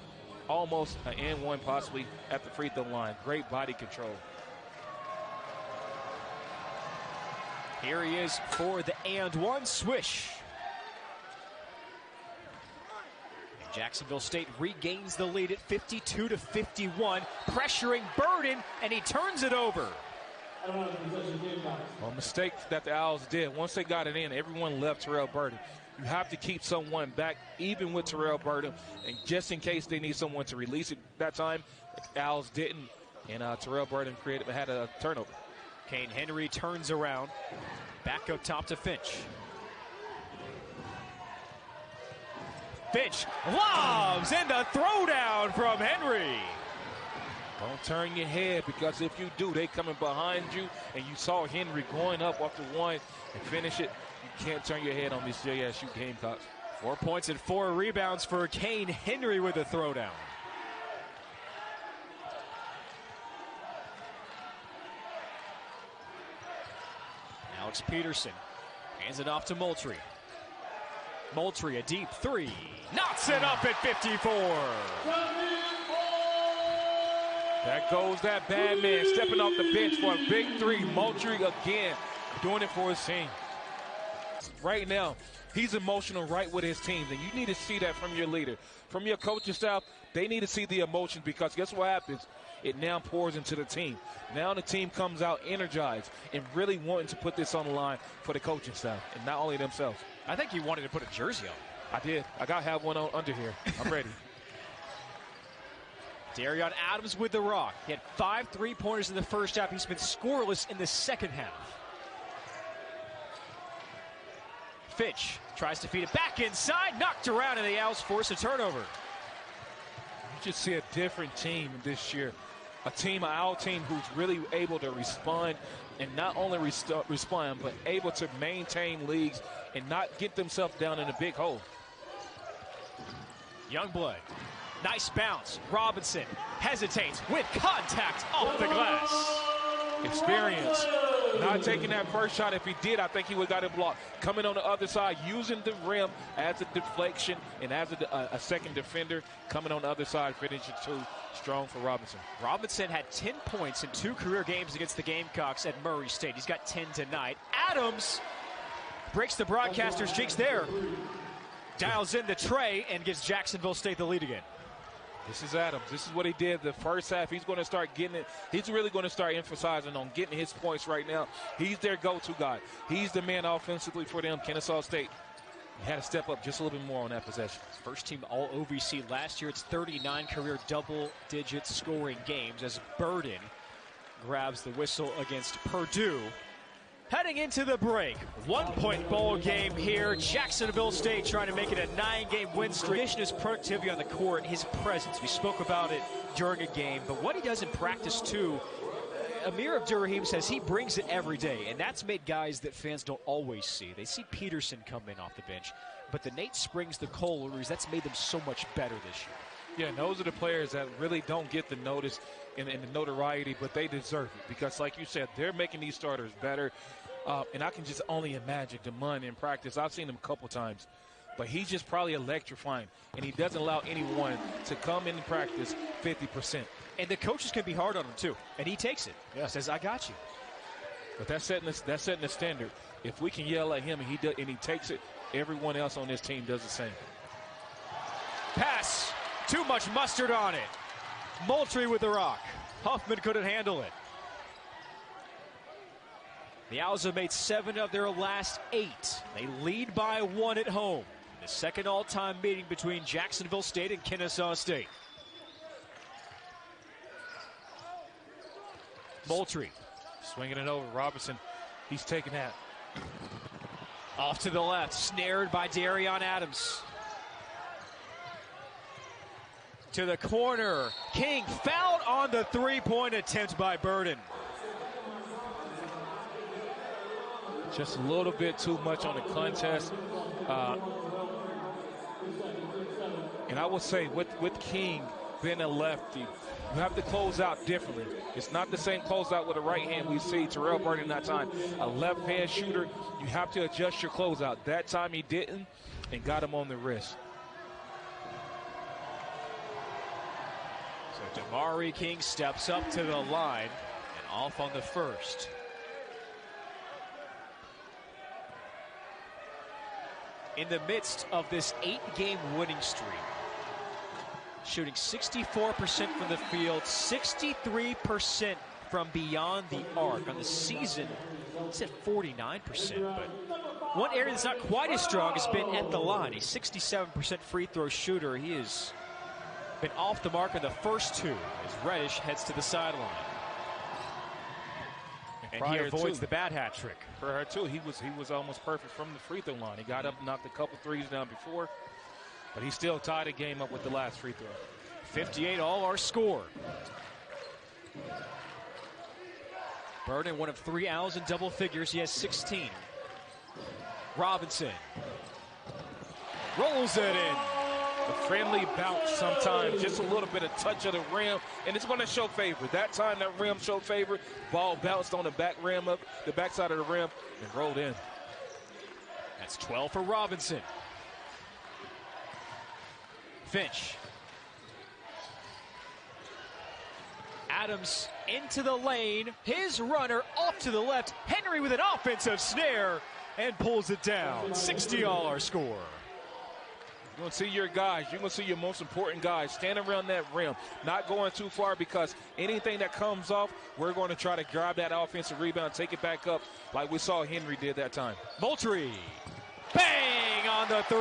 almost an and one possibly at the free throw line. Great body control. Here he is for the and one swish. Jacksonville State regains the lead at 52-51, pressuring Burden, and he turns it over. A mistake that the Owls did. Once they got it in, everyone left Terrell Burden. You have to keep someone back, even with Terrell Burden, and just in case they need someone to release it that time, the Owls didn't, and Terrell Burden had a turnover. Kane Henry turns around, back up top to Finch. Finch lobs, and the throwdown from Henry. Don't turn your head, because if you do, they coming behind you, and you saw Henry going up off the one and finish it. You can't turn your head on this JSU Gamecocks. 4 points and 4 rebounds for Kane Henry with a throwdown. Alex Peterson hands it off to Moultrie. Moultrie, a deep three. Knocks it up at 54. That goes that bad man stepping off the bench for a big three. Moultrie again doing it for his team. Right now, he's emotional right with his team, and you need to see that from your leader. From your coaching staff, they need to see the emotion, because guess what happens? It now pours into the team. Now the team comes out energized and really wanting to put this on the line for the coaching staff, and not only themselves. I think he wanted to put a jersey on. I did. I got to have one on under here. I'm ready. Darion Adams with the rock. He had 5 3-pointers in the first half. He's been scoreless in the second half. Finch tries to feed it back inside. Knocked around, and the Owls force a turnover. You just see a different team this year. Our team who's really able to respond, and not only respond, but able to maintain leads and not get themselves down in a big hole. Youngblood, nice bounce. Robinson hesitates with contact off the glass. Experience. Not taking that first shot. If he did, I think he would have got it blocked. Coming on the other side, using the rim as a deflection and as a second defender. Coming on the other side, finishing too strong for Robinson. Robinson had 10 points in 2 career games against the Gamecocks at Murray State. He's got 10 tonight. Adams breaks the broadcaster's jinx there. Dials in the tray and gives Jacksonville State the lead again. This is Adams. This is what he did the first half. He's going to start getting it. He's really going to start emphasizing on getting his points right now. He's their go-to guy. He's the man offensively for them, Kennesaw State. He had to step up just a little bit more on that possession. First team All-OVC last year. It's 39 career double-digit scoring games as Burden grabs the whistle against Purdue. Heading into the break, 1-point ball game here. Jacksonville State trying to make it a 9-game win streak. His productivity on the court, his presence. We spoke about it during a game, but what he does in practice too. Amir Abdur-Rahim says he brings it every day, and that's made guys that fans don't always see. They see Peterson come in off the bench, but the Nate Springs, the Cole Lurie's, that's made them so much better this year. Yeah, and those are the players that really don't get the notice and the notoriety, but they deserve it, because like you said, they're making these starters better. And I can just only imagine DeMond in practice. I've seen him a couple times, but he's just probably electrifying, and he doesn't allow anyone to come in practice 50%. And the coaches can be hard on him too, and he takes it. Yeah. He says, "I got you." But that's setting the standard. If we can yell at him and he takes it, everyone else on this team does the same. Pass, too much mustard on it. Moultrie with the rock. Huffman couldn't handle it. The Owls have made 7 of their last 8. They lead by 1 at home. The second all-time meeting between Jacksonville State and Kennesaw State. Moultrie. Swinging it over. Robinson, he's taking that. Off to the left, snared by Darion Adams. To the corner, King fouled on the three-point attempt by Burden. Just a little bit too much on the contest. And I would say with King being a lefty, you have to close out differently. It's not the same closeout with a right hand we see Terrell Burden that time. A left-hand shooter, you have to adjust your closeout. That time he didn't and got him on the wrist. So Damari King steps up to the line and off on the first. In the midst of this 8-game winning streak, shooting 64% from the field, 63% from beyond the arc. On the season, it's at 49%. But one area that's not quite as strong has been at the line. He's 67% free throw shooter. He has been off the mark in the first 2 as Reddish heads to the sideline. And he avoids the bad hat trick. Prior to, he was almost perfect from the free throw line. He got up, knocked a couple threes down before, but he still tied the game up with the last free throw. 58 all our score. Burden, one of 3 Owls in double figures. He has 16. Robinson rolls it in. A friendly bounce sometimes, just a little bit of touch of the rim, and it's going to show favor. That time that rim showed favor. Ball bounced on the back rim of the backside of the rim and rolled in. That's 12 for Robinson. Finch. Adams into the lane. His runner off to the left. Henry with an offensive snare and pulls it down. 60 all our score. You're going to see your guys. You're going to see your most important guys stand around that rim, not going too far, because anything that comes off, we're going to try to grab that offensive rebound, take it back up like we saw Henry did that time. Moultrie. Bang on the 3.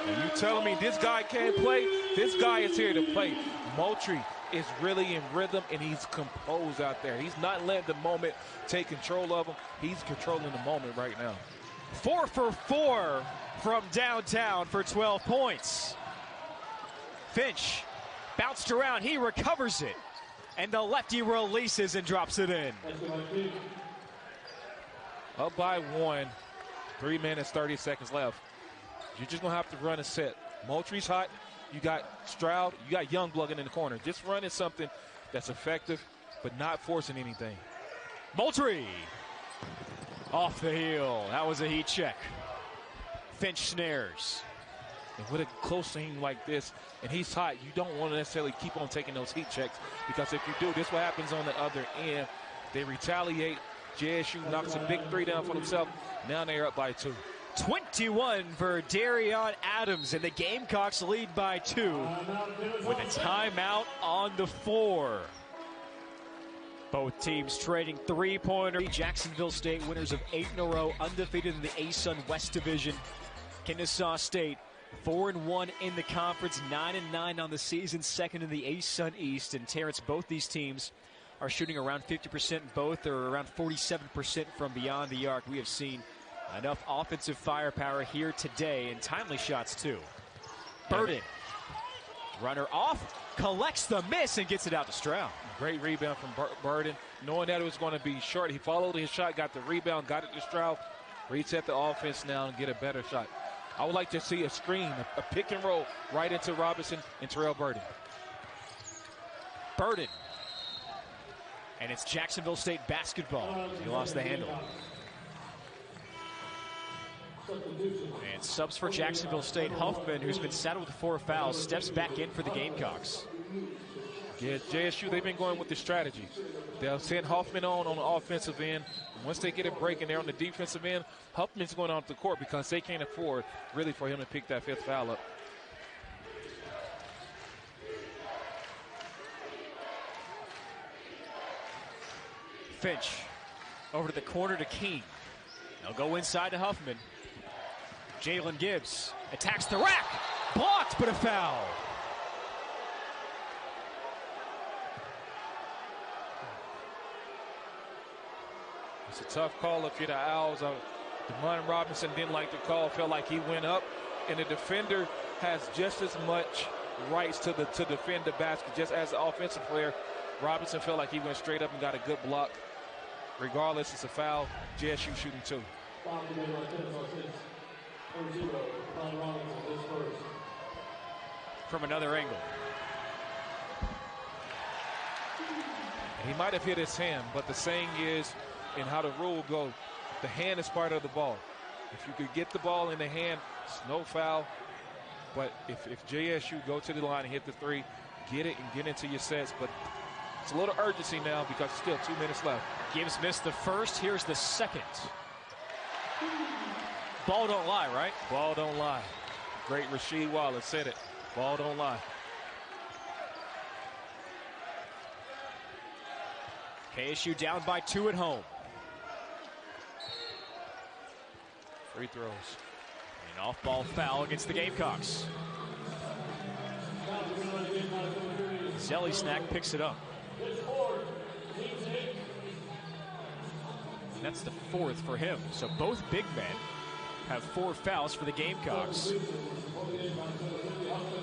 And you telling me this guy can't play? This guy is here to play. Moultrie is really in rhythm, and he's composed out there. He's not letting the moment take control of him. He's controlling the moment right now. 4 for 4 from downtown for 12 points. Finch bounced around. He recovers it. And the lefty releases and drops it in. Up by 1. 3 minutes, 30 seconds left. You're just going to have to run a set. Moultrie's hot. You got Stroud. You got Youngblood in the corner. Just running something that's effective, but not forcing anything. Moultrie off the heel. That was a heat check. Finch snares. And with a close team like this, and he's hot, you don't want to necessarily keep on taking those heat checks, because if you do, this is what happens on the other end. They retaliate. JSU knocks a big 3 down for themselves. Now they're up by 2. 21 for Darion Adams, and the Gamecocks lead by 2 with a timeout on the floor. Both teams trading three-pointer. Jacksonville State, winners of 8 in a row, undefeated in the ASUN West Division. Kennesaw State, 4-1 in the conference, 9-9 on the season, second in the ASUN East. And Terrence, both these teams are shooting around 50%. Both are around 47% from beyond the arc. We have seen enough offensive firepower here today, and timely shots too. Burden, runner off, collects the miss and gets it out to Stroud. Great rebound from Burden. Knowing that it was going to be short, he followed his shot, got the rebound, got it to Stroud, reset the offense now and get a better shot. I would like to see a screen, a pick and roll right into Robinson and Terrell Burden. Burden. And it's Jacksonville State basketball. He lost the handle. And subs for Jacksonville State. Huffman, who's been saddled with 4 fouls, steps back in for the Gamecocks. Yeah, JSU, they've been going with the strategy. They'll send Huffman on the offensive end. Once they get a break and they're on the defensive end, Huffman's going off the court because they can't afford really for him to pick that 5th foul up. Finch Over to the corner to King. They'll go inside to Huffman. Jalen Gibbs attacks the rack. Blocked, but a foul. It's a tough call if you're the Owls. DeMond Robinson didn't like the call, felt like he went up, and the defender has just as much rights to defend the basket. Just as an offensive player, Robinson felt like he went straight up and got a good block. Regardless, it's a foul. JSU shooting 2. From another angle. And he might have hit his hand, but the saying is, and how the rule goes, the hand is part of the ball. If you could get the ball in the hand, it's no foul. But if JSU go to the line and hit the 3, get it and get into your sets. But it's a little urgency now because still 2 minutes left. Gibbs missed the first. Here's the second. Ball don't lie, right? Ball don't lie. Great Rasheed Wallace said it. Ball don't lie. KSU down by 2 at home. Free throws. An off-ball foul against the Gamecocks. Zelly Snack picks it up. And that's the 4th for him. So both big men have 4 fouls for the Gamecocks.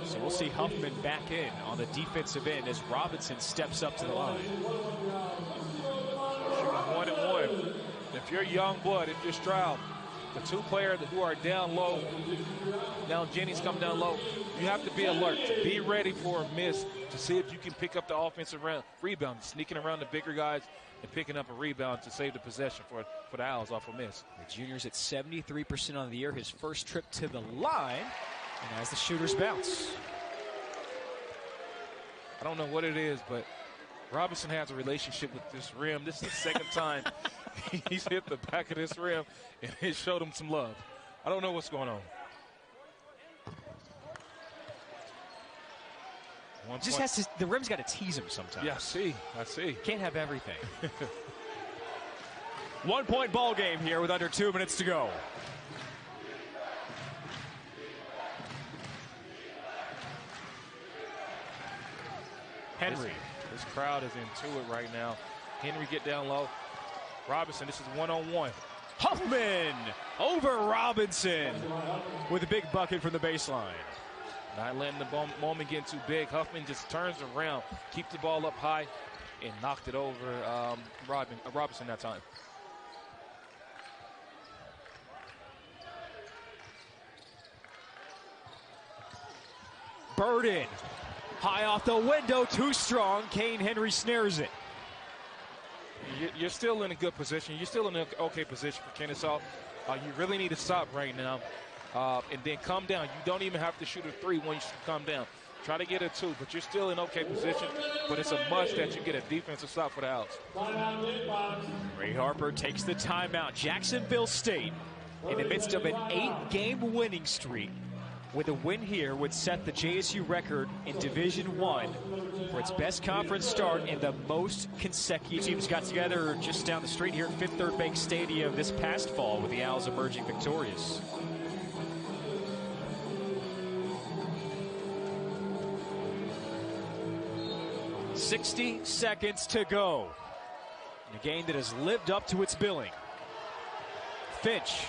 So we'll see Huffman back in on the defensive end as Robinson steps up to the line. Shooting 1-1. If you're young blood, if you're Stroud, the 2 players who are down low, now Jennings come down low, you have to be alert. Be ready for a miss to see if you can pick up the offensive rebound, sneaking around the bigger guys and picking up a rebound to save the possession for the Owls off a miss. The junior's at 73% on the year, his first trip to the line, and as the shooters bounce. I don't know what it is, but Robinson has a relationship with this rim. This is the second time he's hit the back of this rim, and it showed him some love. I don't know what's going on. Just has to, the rim's got to tease him sometimes. Yeah, I see. Can't have everything. 1-point ball game here with under 2 minutes to go. Henry. This crowd is into it right now. Henry get down low. Robinson, this is 1-on-1. Huffman over Robinson with a big bucket from the baseline. Not letting the moment get too big. Huffman just turns around, keep the ball up high, and knocked it over Robinson that time. Burden. High off the window, too strong. Kane Henry snares it. You're still in a good position. You're still in an okay position for Kennesaw. You really need to stop right now and then come down. You don't even have to shoot a 3 once you come down. Try to get a 2, but you're still in okay position. But it's a must that you get a defensive stop for the Owls. Ray Harper takes the timeout. Jacksonville State, in the midst of an 8-game winning streak, with a win here would set the JSU record in Division I for its best conference start in the most consecutive. Teams got together just down the street here at Fifth Third Bank Stadium this past fall, with the Owls emerging victorious. "60 seconds to go in a game that has lived up to its billing." Finch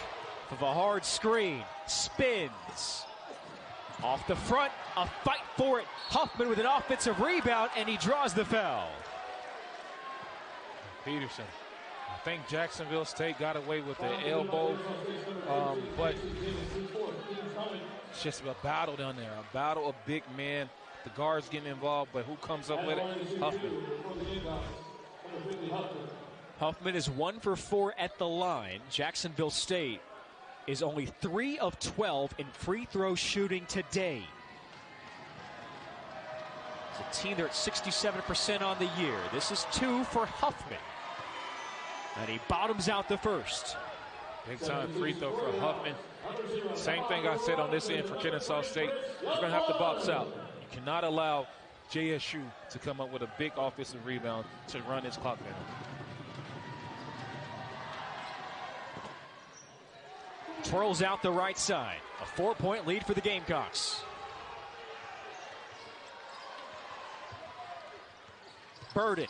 with a hard screen, spins. Off the front, a fight for it. Huffman with an offensive rebound, and he draws the foul. Peterson. I think Jacksonville State got away with the elbow, but it's just a battle down there, a battle of big men. The guards getting involved, but who comes up with it? Huffman. Huffman is 1 for 4 at the line. Jacksonville State is only 3 of 12 in free throw shooting today. It's a team, they're at 67% on the year. This is 2 for Huffman. And he bottoms out the first. Big time free throw for Huffman. Same thing I said on this end for Kennesaw State. You're going to have to box out. You cannot allow JSU to come up with a big offensive rebound to run his clock down. twirls out the right side. A 4-point lead for the Gamecocks. Burden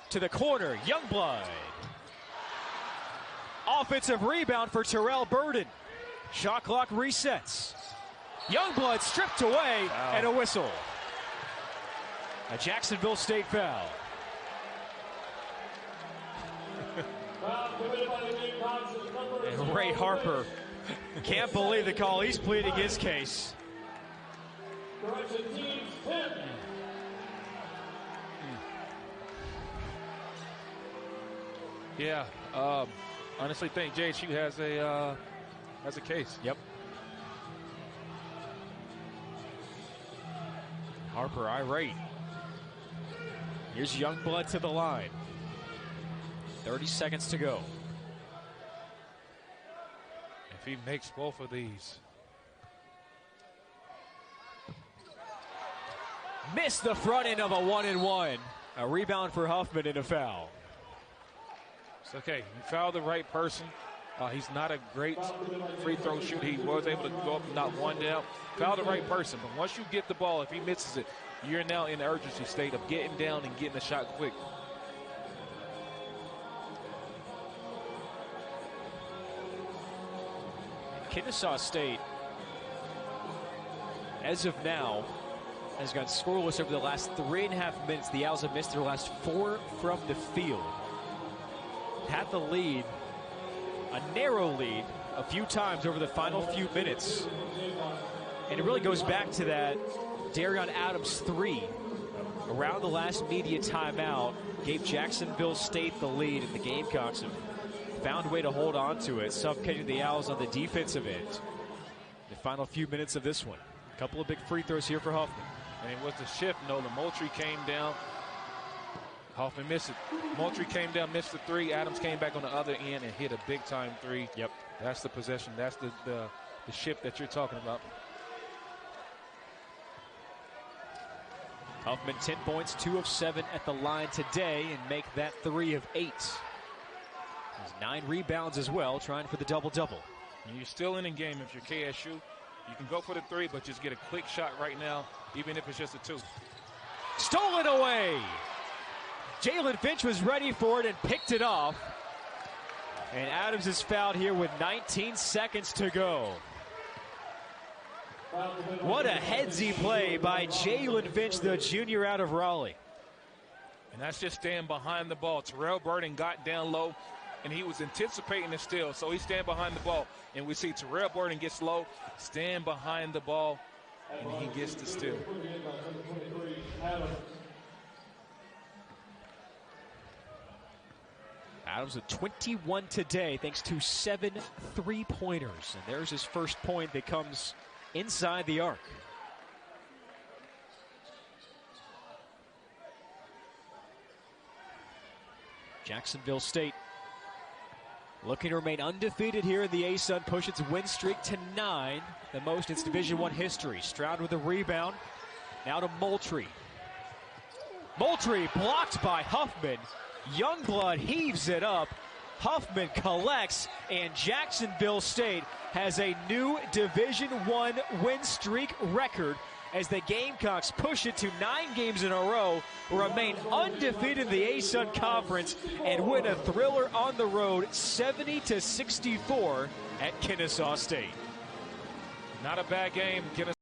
to the corner. Youngblood. Offensive rebound for Terrell Burden. Shot clock resets. Youngblood stripped away, and a whistle. A Jacksonville State foul. And Ray Harper can't believe the call. He's pleading his case. Yeah, honestly think JSU has a case. Yep. Harper irate. Here's Youngblood to the line. 30 seconds to go. If he makes both of these. Missed the front end of a 1-and-1. A rebound for Huffman and a foul. It's okay. You fouled the right person. He's not a great free throw shooter. He was able to go up and knock one down. Foul the right person. But once you get the ball, if he misses it, you're now in the urgency state of getting down and getting a shot quick. Kennesaw State, as of now, has gone scoreless over the last 3.5 minutes. The Owls have missed their last 4 from the field. Had the lead, a narrow lead, a few times over the final few minutes. And it really goes back to that Darion Adams 3 around the last media timeout gave Jacksonville State the lead, and the Gamecocks have found a way to hold on to it, suffocating the Owls on the defensive end. The final few minutes of this one. A couple of big free throws here for Huffman. And it was the shift. Nolan Moultrie came down. Huffman missed it. Moultrie came down, missed the 3. Adams came back on the other end and hit a big-time 3. Yep. That's the possession. That's the shift that you're talking about. Huffman 10 points, 2 of 7 at the line today, and make that 3 of 8. There's 9 rebounds as well, trying for the double-double. You're still in the game if you're KSU. You can go for the 3, but just get a quick shot right now, even if it's just a 2. Stolen away. Jalen Finch was ready for it and picked it off. And Adams is fouled here with 19 seconds to go. What a headsy play by Jalen Finch, the junior out of Raleigh. And that's just staying behind the ball. Terrell Burden got down low, and he was anticipating the steal, so he stand behind the ball. And we see Terrell Burden gets low, stand behind the ball, and he gets the steal. Adams with 21 today, thanks to 7 3-pointers. And there's his first point that comes inside the arc. Jacksonville State looking to remain undefeated here in the ASUN, push its win streak to 9, the most in its Division I history. Stroud with a rebound. Now to Moultrie. Moultrie blocked by Huffman. Youngblood heaves it up. Huffman collects, and Jacksonville State has a new Division I win streak record as the Gamecocks push it to 9 games in a row, remain undefeated in the ASUN Conference, and win a thriller on the road 70-64 at Kennesaw State. Not a bad game.